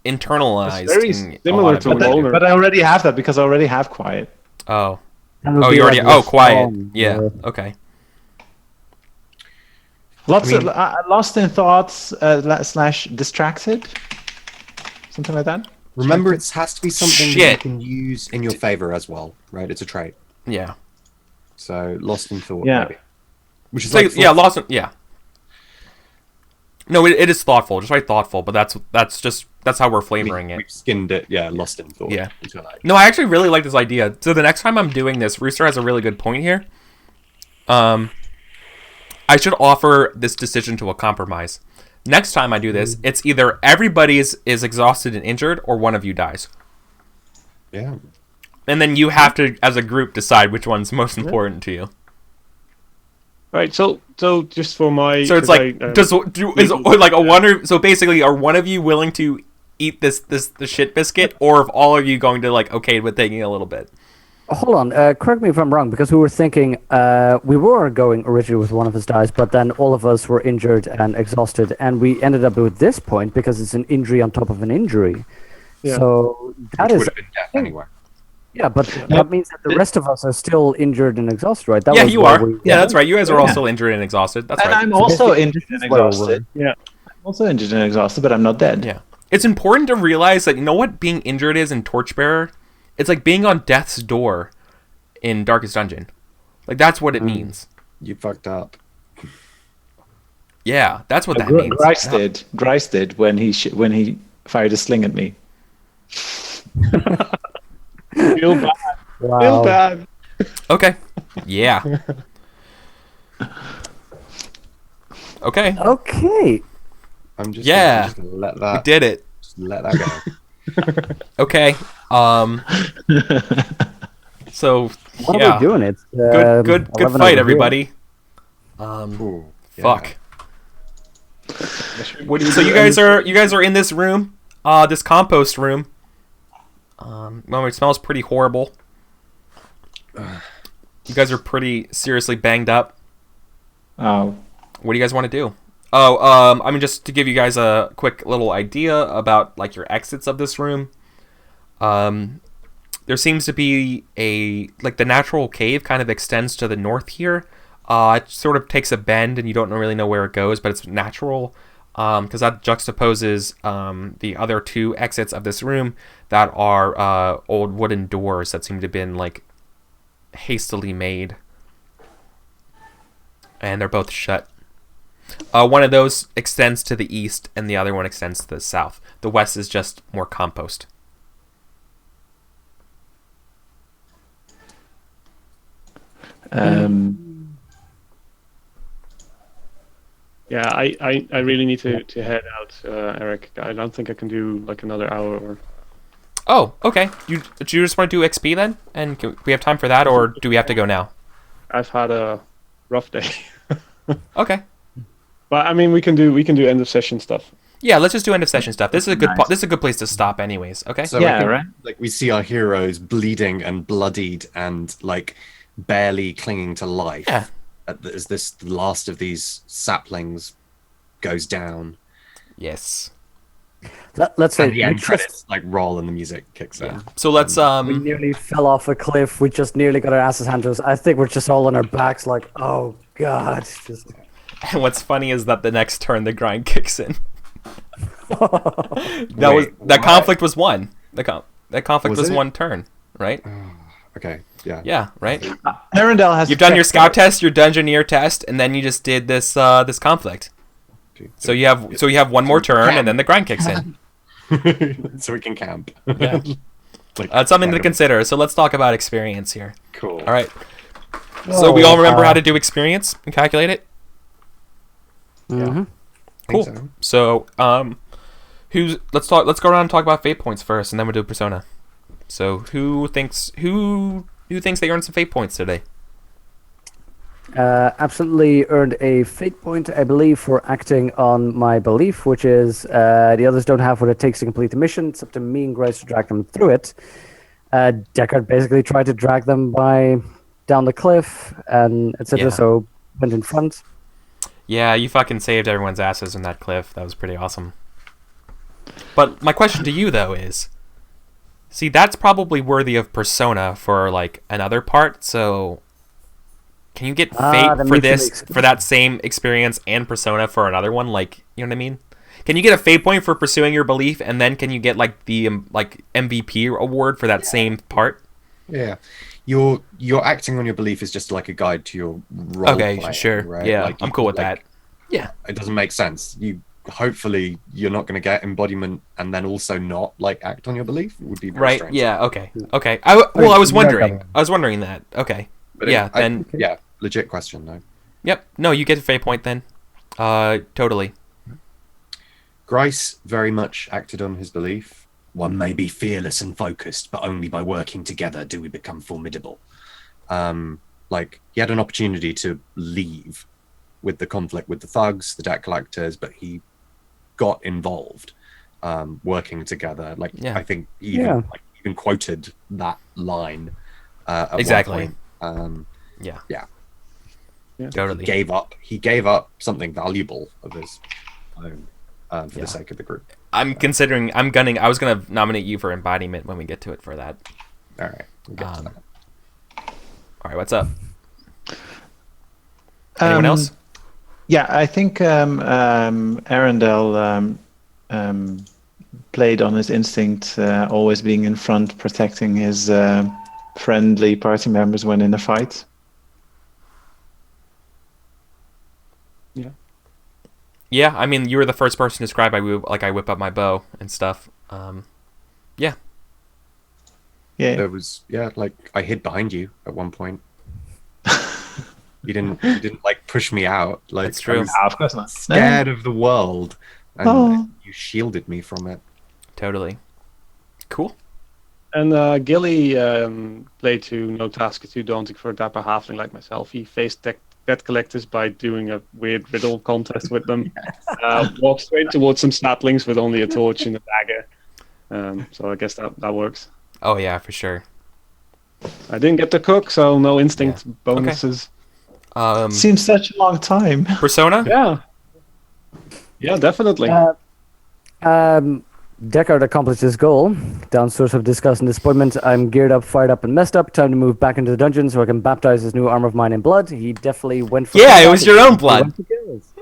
Speaker 1: internalized.
Speaker 3: It's very
Speaker 1: in a
Speaker 3: similar
Speaker 1: lot of
Speaker 3: to
Speaker 1: it.
Speaker 3: Loner.
Speaker 4: But I already have that because I already have quiet.
Speaker 1: Oh.
Speaker 2: That would
Speaker 1: Oh,
Speaker 2: be
Speaker 1: you already.
Speaker 2: like
Speaker 1: Oh,
Speaker 2: with
Speaker 1: quiet.
Speaker 2: Storm,
Speaker 1: Yeah. Okay.
Speaker 4: Lots of lost in thoughts / distracted, something like that.
Speaker 5: Remember, it has to be something that you
Speaker 1: Shit.
Speaker 5: can use in your favor as well, right? It's a trait.
Speaker 1: Yeah.
Speaker 5: So lost in thought,
Speaker 4: Yeah.
Speaker 5: maybe. Which is
Speaker 1: So,
Speaker 5: like
Speaker 1: yeah, lost. Yeah. No, it is thoughtful. Just write thoughtful, but that's how we're flavoring it.
Speaker 5: We've skinned it. Yeah, lost in thought.
Speaker 1: Yeah.
Speaker 5: Which I like.
Speaker 1: No, I actually really like this idea. So the next time I'm doing this, Rooster has a really good point here. I should offer this decision to a compromise. Next time I do this, it's either everybody is exhausted and injured, or one of you dies.
Speaker 5: Yeah.
Speaker 1: And then you have to, as a group, decide which one's most important to you.
Speaker 3: Right. So just for my
Speaker 1: So it's like, so basically, are one of you willing to eat the shit biscuit, or if all of you going to like okay with taking a little bit?
Speaker 2: Hold on, correct me if I'm wrong, because we were thinking we were going originally with one of us dies, but then all of us were injured and exhausted, and we ended up with this point because it's an injury on top of an injury.
Speaker 3: Yeah.
Speaker 2: So that
Speaker 5: Which
Speaker 2: is
Speaker 5: would have been death anyway.
Speaker 2: yeah, but that means that the rest of us are still injured and exhausted, right? That
Speaker 1: Yeah,
Speaker 2: was
Speaker 1: you
Speaker 2: why
Speaker 1: are. Yeah, that's right. You guys are all still injured and exhausted. That's
Speaker 4: And
Speaker 1: right.
Speaker 4: I'm also injured and
Speaker 2: is where we're-
Speaker 4: exhausted.
Speaker 3: Yeah.
Speaker 4: I'm also injured and exhausted, but I'm not dead.
Speaker 1: Yeah. It's important to realize that, you know what being injured is in Torchbearer? It's like being on death's door in Darkest Dungeon. Like, that's what it means.
Speaker 5: You fucked up.
Speaker 1: Yeah, that's what that means.
Speaker 4: Grice did when he fired a sling at me.
Speaker 3: Feel bad.
Speaker 2: Wow.
Speaker 3: Feel bad.
Speaker 1: Okay. Yeah. Okay.
Speaker 2: Okay.
Speaker 5: I'm just
Speaker 1: Yeah.
Speaker 5: I'm just gonna let
Speaker 1: We
Speaker 5: that
Speaker 1: did it.
Speaker 5: just let that go.
Speaker 1: Okay. So,
Speaker 2: What
Speaker 1: yeah.
Speaker 2: are we doing? It's
Speaker 1: Good
Speaker 2: 11 over
Speaker 1: fight,
Speaker 2: here.
Speaker 1: everybody.
Speaker 5: Ooh, yeah.
Speaker 1: Fuck. So you guys are in this room, this compost room. Well, it smells pretty horrible. You guys are pretty seriously banged up.
Speaker 4: Oh,
Speaker 1: What do you guys want to do? Oh, I mean, just to give you guys a quick little idea about like your exits of this room. There seems to be the natural cave kind of extends to the north here. It sort of takes a bend, and you don't really know where it goes, but it's natural because that juxtaposes the other 2 exits of this room that are old wooden doors that seem to have been like hastily made, and they're both shut. One of those extends to the east, and the other one extends to the south. The west is just more compost.
Speaker 3: Yeah, I really need to head out, Eric. I don't think I can do like another hour or.
Speaker 1: Oh, okay. Do you just want to do XP then? And we have time for that, or do we have to go now?
Speaker 3: I've had a rough day.
Speaker 1: Okay.
Speaker 3: But I mean, we can do end of session stuff.
Speaker 1: Yeah, let's just do end of session stuff. This is a good this is a good place to stop, anyways. Okay.
Speaker 5: So
Speaker 4: Yeah,
Speaker 5: I think,
Speaker 4: right.
Speaker 5: Like we see our heroes bleeding and bloodied and like barely clinging to life.
Speaker 1: Yeah.
Speaker 5: As the last of these saplings goes down.
Speaker 1: Yes.
Speaker 2: Let's say
Speaker 5: And the
Speaker 2: we
Speaker 5: end
Speaker 2: just
Speaker 5: credits like roll and the music kicks in.
Speaker 1: So let's
Speaker 2: we nearly fell off a cliff. We just nearly got our asses handed to us. I think we're just all on our backs, like, oh god. Just
Speaker 1: And what's funny is that the next turn the grind kicks in. That
Speaker 5: Wait,
Speaker 1: conflict was one. That conflict was
Speaker 5: it?
Speaker 1: one turn, right?
Speaker 5: Okay, yeah.
Speaker 1: Yeah, right.
Speaker 4: Arendelle has.
Speaker 1: You've done your scout test, your dungeoneer test, and then you just did this this conflict. So you have one more turn, and then the grind kicks in.
Speaker 5: So we can camp.
Speaker 1: Yeah.
Speaker 5: Like,
Speaker 1: That's something to
Speaker 5: random-
Speaker 1: consider. So let's talk about experience here.
Speaker 5: Cool.
Speaker 1: All right. So we all remember how to do experience and calculate it.
Speaker 2: Mhm.
Speaker 5: I think
Speaker 1: Cool.
Speaker 5: so.
Speaker 1: So, let's go around and talk about fate points first, and then we'll do persona. So, who thinks they earned some fate points today?
Speaker 2: Absolutely earned a fate point, I believe, for acting on my belief, which is the others don't have what it takes to complete the mission. It's up to me and Grace to drag them through it. Deckard basically tried to drag them down the cliff, and etc.
Speaker 1: Yeah.
Speaker 2: So went in front.
Speaker 1: Yeah, you fucking saved everyone's asses in that cliff. That was pretty awesome. But my question to you though is, see, that's probably worthy of persona for like another part. So, can you get fate
Speaker 2: that
Speaker 1: for
Speaker 2: makes
Speaker 1: this
Speaker 2: it
Speaker 1: for that same experience and persona for another one? Like, you know what I mean? Can you get a fate point for pursuing your belief, and then can you get like the like MVP award for that same part?
Speaker 5: Yeah. Your acting on your belief is just like a guide to your role.
Speaker 1: Okay,
Speaker 5: playing,
Speaker 1: sure.
Speaker 5: Right?
Speaker 1: Yeah,
Speaker 5: Like,
Speaker 1: I'm cool with
Speaker 5: like,
Speaker 1: that. Yeah.
Speaker 5: It doesn't make sense. Hopefully you're not going to get embodiment and then also not like act on your belief. It would be very
Speaker 1: Right.
Speaker 5: strange.
Speaker 1: Yeah. Okay. Okay. I was wondering. I was wondering that. Okay.
Speaker 5: But
Speaker 1: Yeah. Then.
Speaker 5: yeah, legit question though.
Speaker 1: Yep. No, you get a fate point then. Totally.
Speaker 5: Grice very much acted on his belief.
Speaker 6: One may be fearless and focused, but only by working together do we become formidable.
Speaker 5: Like he had an opportunity to leave with the conflict with the thugs, the debt collectors, but he got involved, working together. Like
Speaker 1: Yeah.
Speaker 5: I think he even quoted that line. At
Speaker 1: Exactly.
Speaker 5: one point.
Speaker 1: Yeah.
Speaker 3: Yeah.
Speaker 1: Totally.
Speaker 5: He gave up something valuable of his own for the sake of the group.
Speaker 1: I was gonna nominate you for embodiment when we get to it for that.
Speaker 5: All right, we'll get to that.
Speaker 1: All right. What's up? Anyone else?
Speaker 4: Yeah, I think Arendelle played on his instinct, always being in front, protecting his friendly party members when in a fight.
Speaker 1: Yeah. I mean, you were the first person to describe I whip up my bow and stuff. Yeah.
Speaker 4: Yeah,
Speaker 5: There was like I hid behind you at one point. You didn't like push me out. Like
Speaker 1: That's true.
Speaker 5: I was
Speaker 4: of course not.
Speaker 5: scared of the world, and you shielded me from it.
Speaker 1: Totally. Cool.
Speaker 3: And Gilly played to no task is too daunting for a dapper halfling like myself. He faced debt collectors by doing a weird riddle contest with them. Walked straight towards some snaplings with only a torch and a dagger. So I guess that works.
Speaker 1: Oh yeah, for sure.
Speaker 3: I didn't get to cook, so no instinct bonuses.
Speaker 4: Seems such a long time.
Speaker 1: Persona.
Speaker 3: Yeah, definitely.
Speaker 2: Deckard accomplished his goal. Down source of disgust and disappointment, I'm geared up, fired up, and messed up. Time to move back into the dungeon so I can baptize this new armor of mine in blood. He definitely went for
Speaker 1: Yeah, it
Speaker 2: combat.
Speaker 1: was your own
Speaker 2: He
Speaker 1: blood.
Speaker 2: went for kills.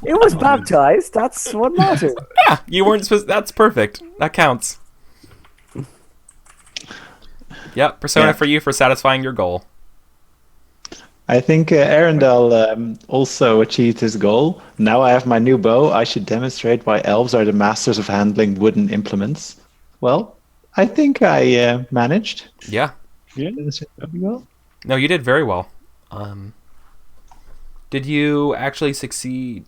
Speaker 2: It was baptized. That's what matters.
Speaker 1: Yeah, you weren't supposed. That's perfect. That counts. Yep, Persona
Speaker 4: Yeah.
Speaker 1: for you for satisfying your goal.
Speaker 4: I think Arendelle also achieved his goal. Now I have my new bow. I should demonstrate why elves are the masters of handling wooden implements. Well, I think I managed.
Speaker 1: Yeah.
Speaker 3: Yeah.
Speaker 4: Well,
Speaker 1: No, you did very well. Did you actually succeed?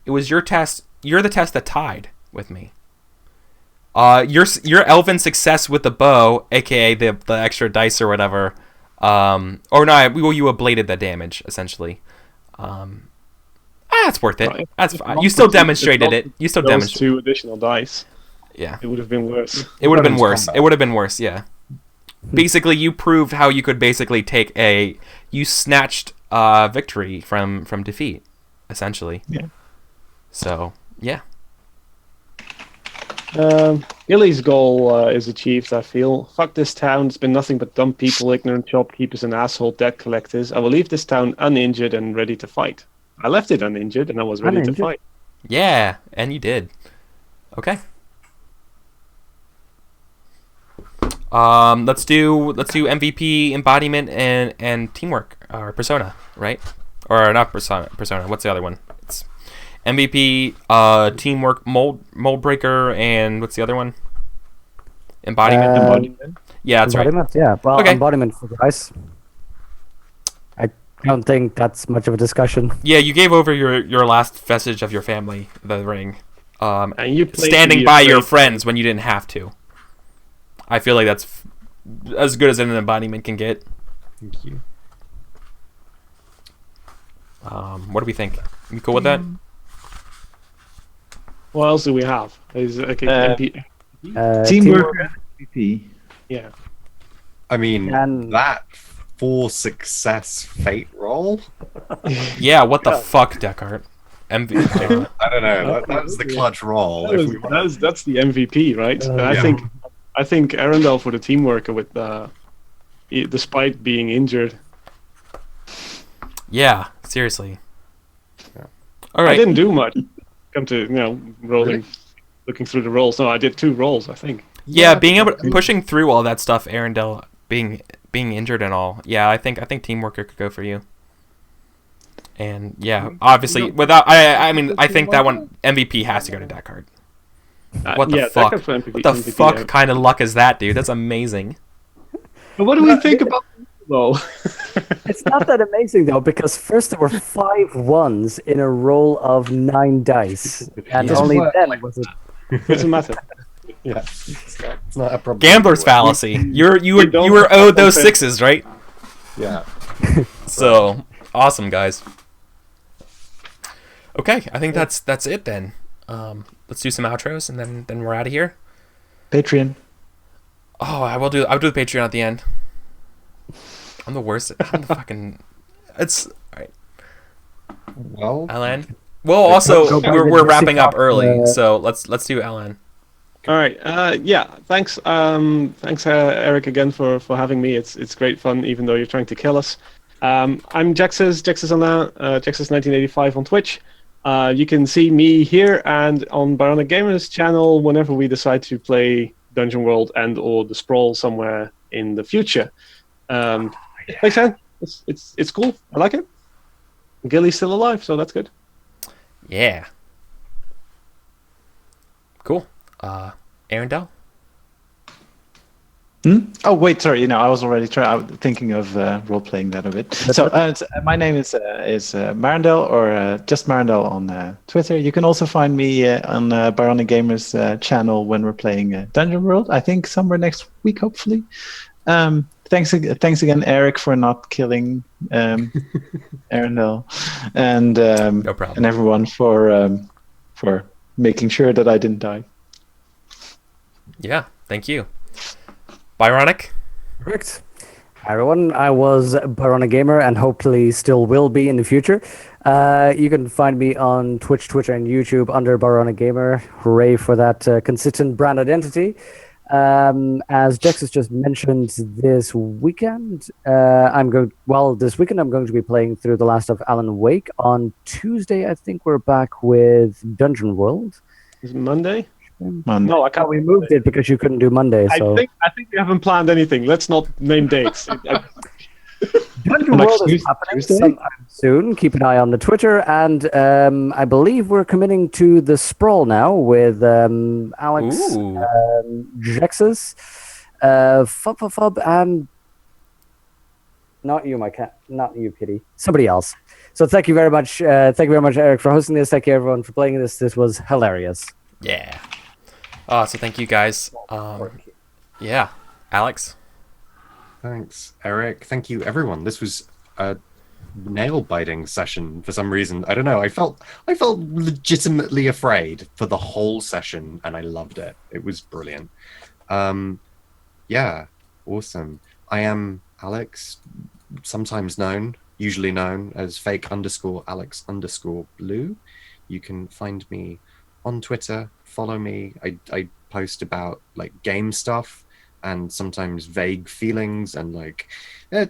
Speaker 1: It was your test. You're the test that tied with me. Your elven success with the bow, aka the extra dice or whatever. Or no, you ablated the damage essentially. That's worth it.
Speaker 3: Right.
Speaker 1: That's fine. You still demonstrated it. You still
Speaker 3: Those
Speaker 1: demonstrated.
Speaker 3: 2 additional dice.
Speaker 1: Yeah.
Speaker 3: It would have been worse.
Speaker 1: It would have been
Speaker 5: Weapons
Speaker 1: worse.
Speaker 5: combat.
Speaker 1: It would have been worse, yeah. Basically, you proved how you could basically you snatched victory from defeat, essentially.
Speaker 4: Yeah.
Speaker 1: So, yeah.
Speaker 3: Gilly's goal is achieved, I feel. Fuck this town. It's been nothing but dumb people, ignorant shopkeepers, and asshole debt collectors. I will leave this town uninjured and ready to fight. I left it uninjured and I was ready
Speaker 2: Uninjured?
Speaker 3: to fight.
Speaker 1: Yeah, and you did. Okay. Let's do MVP, embodiment, and teamwork, or persona, right? Or not persona. What's the other one? It's MVP, teamwork, mold breaker, and what's the other one? Embodiment.
Speaker 3: Embodiment.
Speaker 1: Yeah, that's right.
Speaker 2: Embodiment, yeah. Well,
Speaker 1: Okay.
Speaker 2: embodiment for the dice. I don't think that's much of a discussion.
Speaker 1: Yeah, you gave over your last vestige of your family, the ring.
Speaker 3: And you played to
Speaker 1: Standing
Speaker 3: be
Speaker 1: by your
Speaker 3: afraid.
Speaker 1: friends when you didn't have to. I feel like that's as good as an embodiment can get.
Speaker 5: Thank you.
Speaker 1: What do we think? You cool with that?
Speaker 3: What else do we have? Is okay, MP,
Speaker 4: teamwork MVP.
Speaker 3: yeah.
Speaker 5: I mean,
Speaker 2: And-
Speaker 5: that 4 success fate roll?
Speaker 1: Yeah, what the fuck, Deckard? MVP.
Speaker 5: I don't know. That was the clutch roll. If we want
Speaker 3: That's the MVP, right? And I
Speaker 5: yeah.
Speaker 3: think Arendelle for the teamwork with despite being injured.
Speaker 1: Yeah, seriously.
Speaker 5: Yeah.
Speaker 1: All
Speaker 3: I
Speaker 1: right.
Speaker 3: didn't do much. Come to rolling, looking through the rolls. No, I did 2 rolls, I think.
Speaker 1: Yeah, being able pushing through all that stuff, Arendelle being injured and all. Yeah, I think teamwork could go for you. And yeah, obviously without I mean I think that one MVP has to go to Deckard. What the
Speaker 3: yeah,
Speaker 1: fuck?
Speaker 3: Deckard for MVP,
Speaker 1: What the
Speaker 3: MVP,
Speaker 1: fuck
Speaker 3: yeah.
Speaker 1: kind of luck is that, dude? That's amazing.
Speaker 3: But what do we think about though?
Speaker 2: It's not that amazing though, because first there were 5 ones in a roll of 9 dice, and
Speaker 5: Doesn't
Speaker 2: only
Speaker 5: work
Speaker 2: then
Speaker 5: like-
Speaker 2: was it.
Speaker 3: Doesn't matter.
Speaker 5: Yeah, it's not a problem.
Speaker 1: Gambler's fallacy. You
Speaker 3: don't-
Speaker 1: were owed those
Speaker 3: okay.
Speaker 1: 6s, right?
Speaker 5: Yeah.
Speaker 1: So awesome, guys. Okay, I think that's it then. Let's do some outros and then we're out of here.
Speaker 4: Patreon.
Speaker 1: Oh, I'll do the Patreon at the end. I'm the worst. I'm the fucking. It's all right,
Speaker 5: Well,
Speaker 1: Alan. Well, also
Speaker 2: go back
Speaker 1: we're
Speaker 2: to
Speaker 1: wrapping up
Speaker 2: Jessica,
Speaker 1: early, so let's do Alan.
Speaker 3: All right. Yeah. Thanks. Thanks, Eric, again for having me. It's great fun, even though you're trying to kill us. I'm Jexus. Jexus on that. Jexus 1985 on Twitch. You can see me here and on Bionic Gamers channel whenever we decide to play Dungeon World and/or the Sprawl somewhere in the future. Thanks, man. It's cool. I like it. Gilly's still alive, so that's good.
Speaker 1: Yeah. Cool. Arendelle.
Speaker 4: Oh wait, sorry. I was already thinking of role playing that a bit. So my name is Marindel, or just Marindel on Twitter. You can also find me on Bionic Gamers channel when we're playing Dungeon World. I think somewhere next week, hopefully. Thanks again, Eric, for not killing Arendelle, and
Speaker 1: No problem.
Speaker 4: and everyone for making sure that I didn't die.
Speaker 1: Yeah. Thank you. Byronic.
Speaker 2: Correct. Hi everyone, I was Barona Gamer and hopefully still will be in the future. You can find me on Twitch, Twitter, and YouTube under Barona Gamer. Hooray for that consistent brand identity. As Jex has just mentioned, this weekend this weekend I'm going to be playing through the last of Alan Wake. On Tuesday, I think we're back with Dungeon World.
Speaker 3: Is it Monday?
Speaker 4: Monday.
Speaker 3: No, I can't.
Speaker 2: We moved it because you couldn't do Monday. So
Speaker 3: I think we haven't planned anything. Let's not name dates.
Speaker 2: Dungeon
Speaker 4: Like
Speaker 2: World is happening
Speaker 4: Tuesday?
Speaker 2: sometime soon. Keep an eye on the Twitter, and I believe we're committing to the Sprawl now with Alex,
Speaker 1: Ooh.
Speaker 2: Jexus, Fub, and not you, my cat, not you, Kitty, somebody else. So thank you very much. Thank you very much, Eric, for hosting this. Thank you, everyone, for playing this. This was hilarious.
Speaker 1: Yeah. So thank you guys. Yeah, Alex.
Speaker 5: Thanks, Eric. Thank you, everyone. This was a nail-biting session for some reason. I don't know. I felt legitimately afraid for the whole session, and I loved it. It was brilliant. Yeah, awesome. I am Alex, usually known as fake_Alex_blue. You can find me on Twitter. Follow me. I post about like game stuff and sometimes vague feelings, and like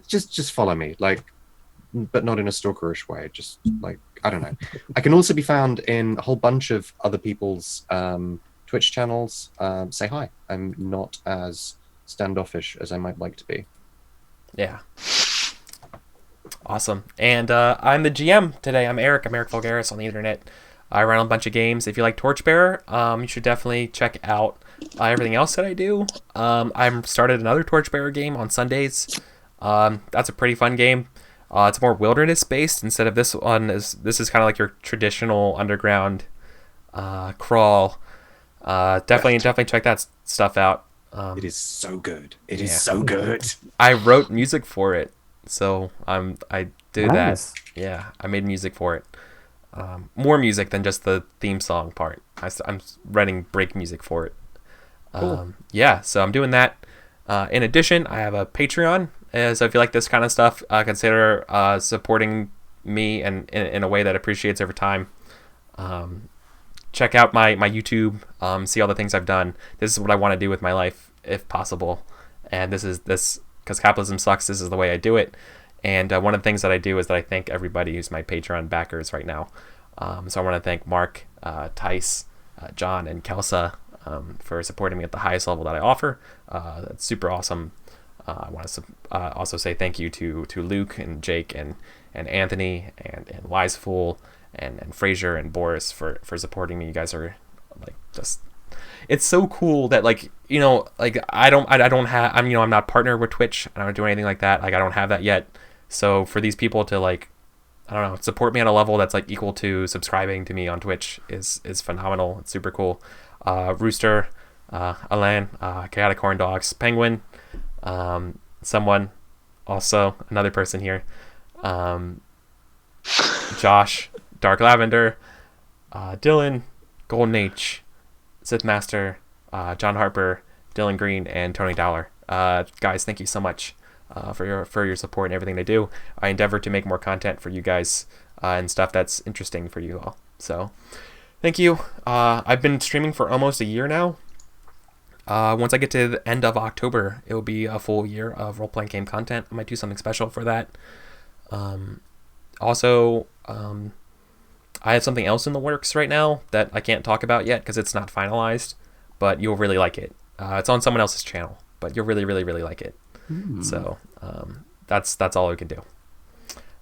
Speaker 5: just follow me, like, but not in a stalkerish way, just like, I don't know. I can also be found in a whole bunch of other people's Twitch channels. Say hi. I'm not as standoffish as I might like to be.
Speaker 1: Yeah. Awesome. And I'm the GM today. I'm EricVulgaris on the internet. I run a bunch of games. If you like Torchbearer, you should definitely check out everything else that I do. I've started another Torchbearer game on Sundays. That's a pretty fun game. It's more wilderness based instead of this one. This is kind of like your traditional underground crawl. Definitely check that stuff out.
Speaker 5: It is so good. It is so good.
Speaker 1: I wrote music for it, so I do
Speaker 2: Nice.
Speaker 1: that. Yeah, I made music for it. More music than just the theme song part. I'm writing break music for it.
Speaker 3: Cool.
Speaker 1: Yeah, so I'm doing that. In addition, I have a Patreon. So if you like this kind of stuff, consider supporting me in a way that appreciates over time. Check out my YouTube. See all the things I've done. This is what I want to do with my life, if possible. And this because capitalism sucks. This is the way I do it. And one of the things that I do is that I thank everybody who's my Patreon backers right now. So I want to thank Mark, Tice, John, and Kelsa for supporting me at the highest level that I offer. That's super awesome. I want to also say thank you to Luke and Jake and Anthony and Wisefool and Fraser and Boris for supporting me. You guys are like just. It's so cool that like I don't have I'm not partnered with Twitch. I don't do anything like that. Like I don't have that yet. So for these people to like, I don't know, support me on a level that's like equal to subscribing to me on Twitch is phenomenal. It's super cool. Rooster, Alan, Chaotic Corn Dogs, Penguin, someone, also another person here, Josh, Dark Lavender, Dylan, Golden H, Sith Master, John Harper, Dylan Green, and Tony Dowler. Guys, thank you so much for your support and everything I do. I endeavor to make more content for you guys and stuff that's interesting for you all. So thank you. I've been streaming for almost a year now. Once I get to the end of October, it will be a full year of role-playing game content. I might do something special for that. Also, I have something else in the works right now that I can't talk about yet because it's not finalized, but you'll really like it. It's on someone else's channel, but you'll really, really, really like it. So that's all we can do.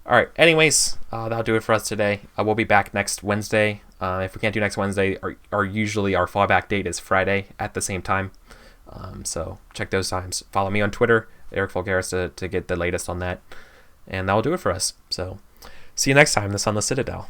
Speaker 1: All right. Anyways, that'll do it for us today. We'll be back next Wednesday. If we can't do next Wednesday, usually our fallback date is Friday at the same time. So check those times. Follow me on Twitter, EricVulgaris, to get the latest on that. And that'll do it for us. So see you next time, the Sunless Citadel.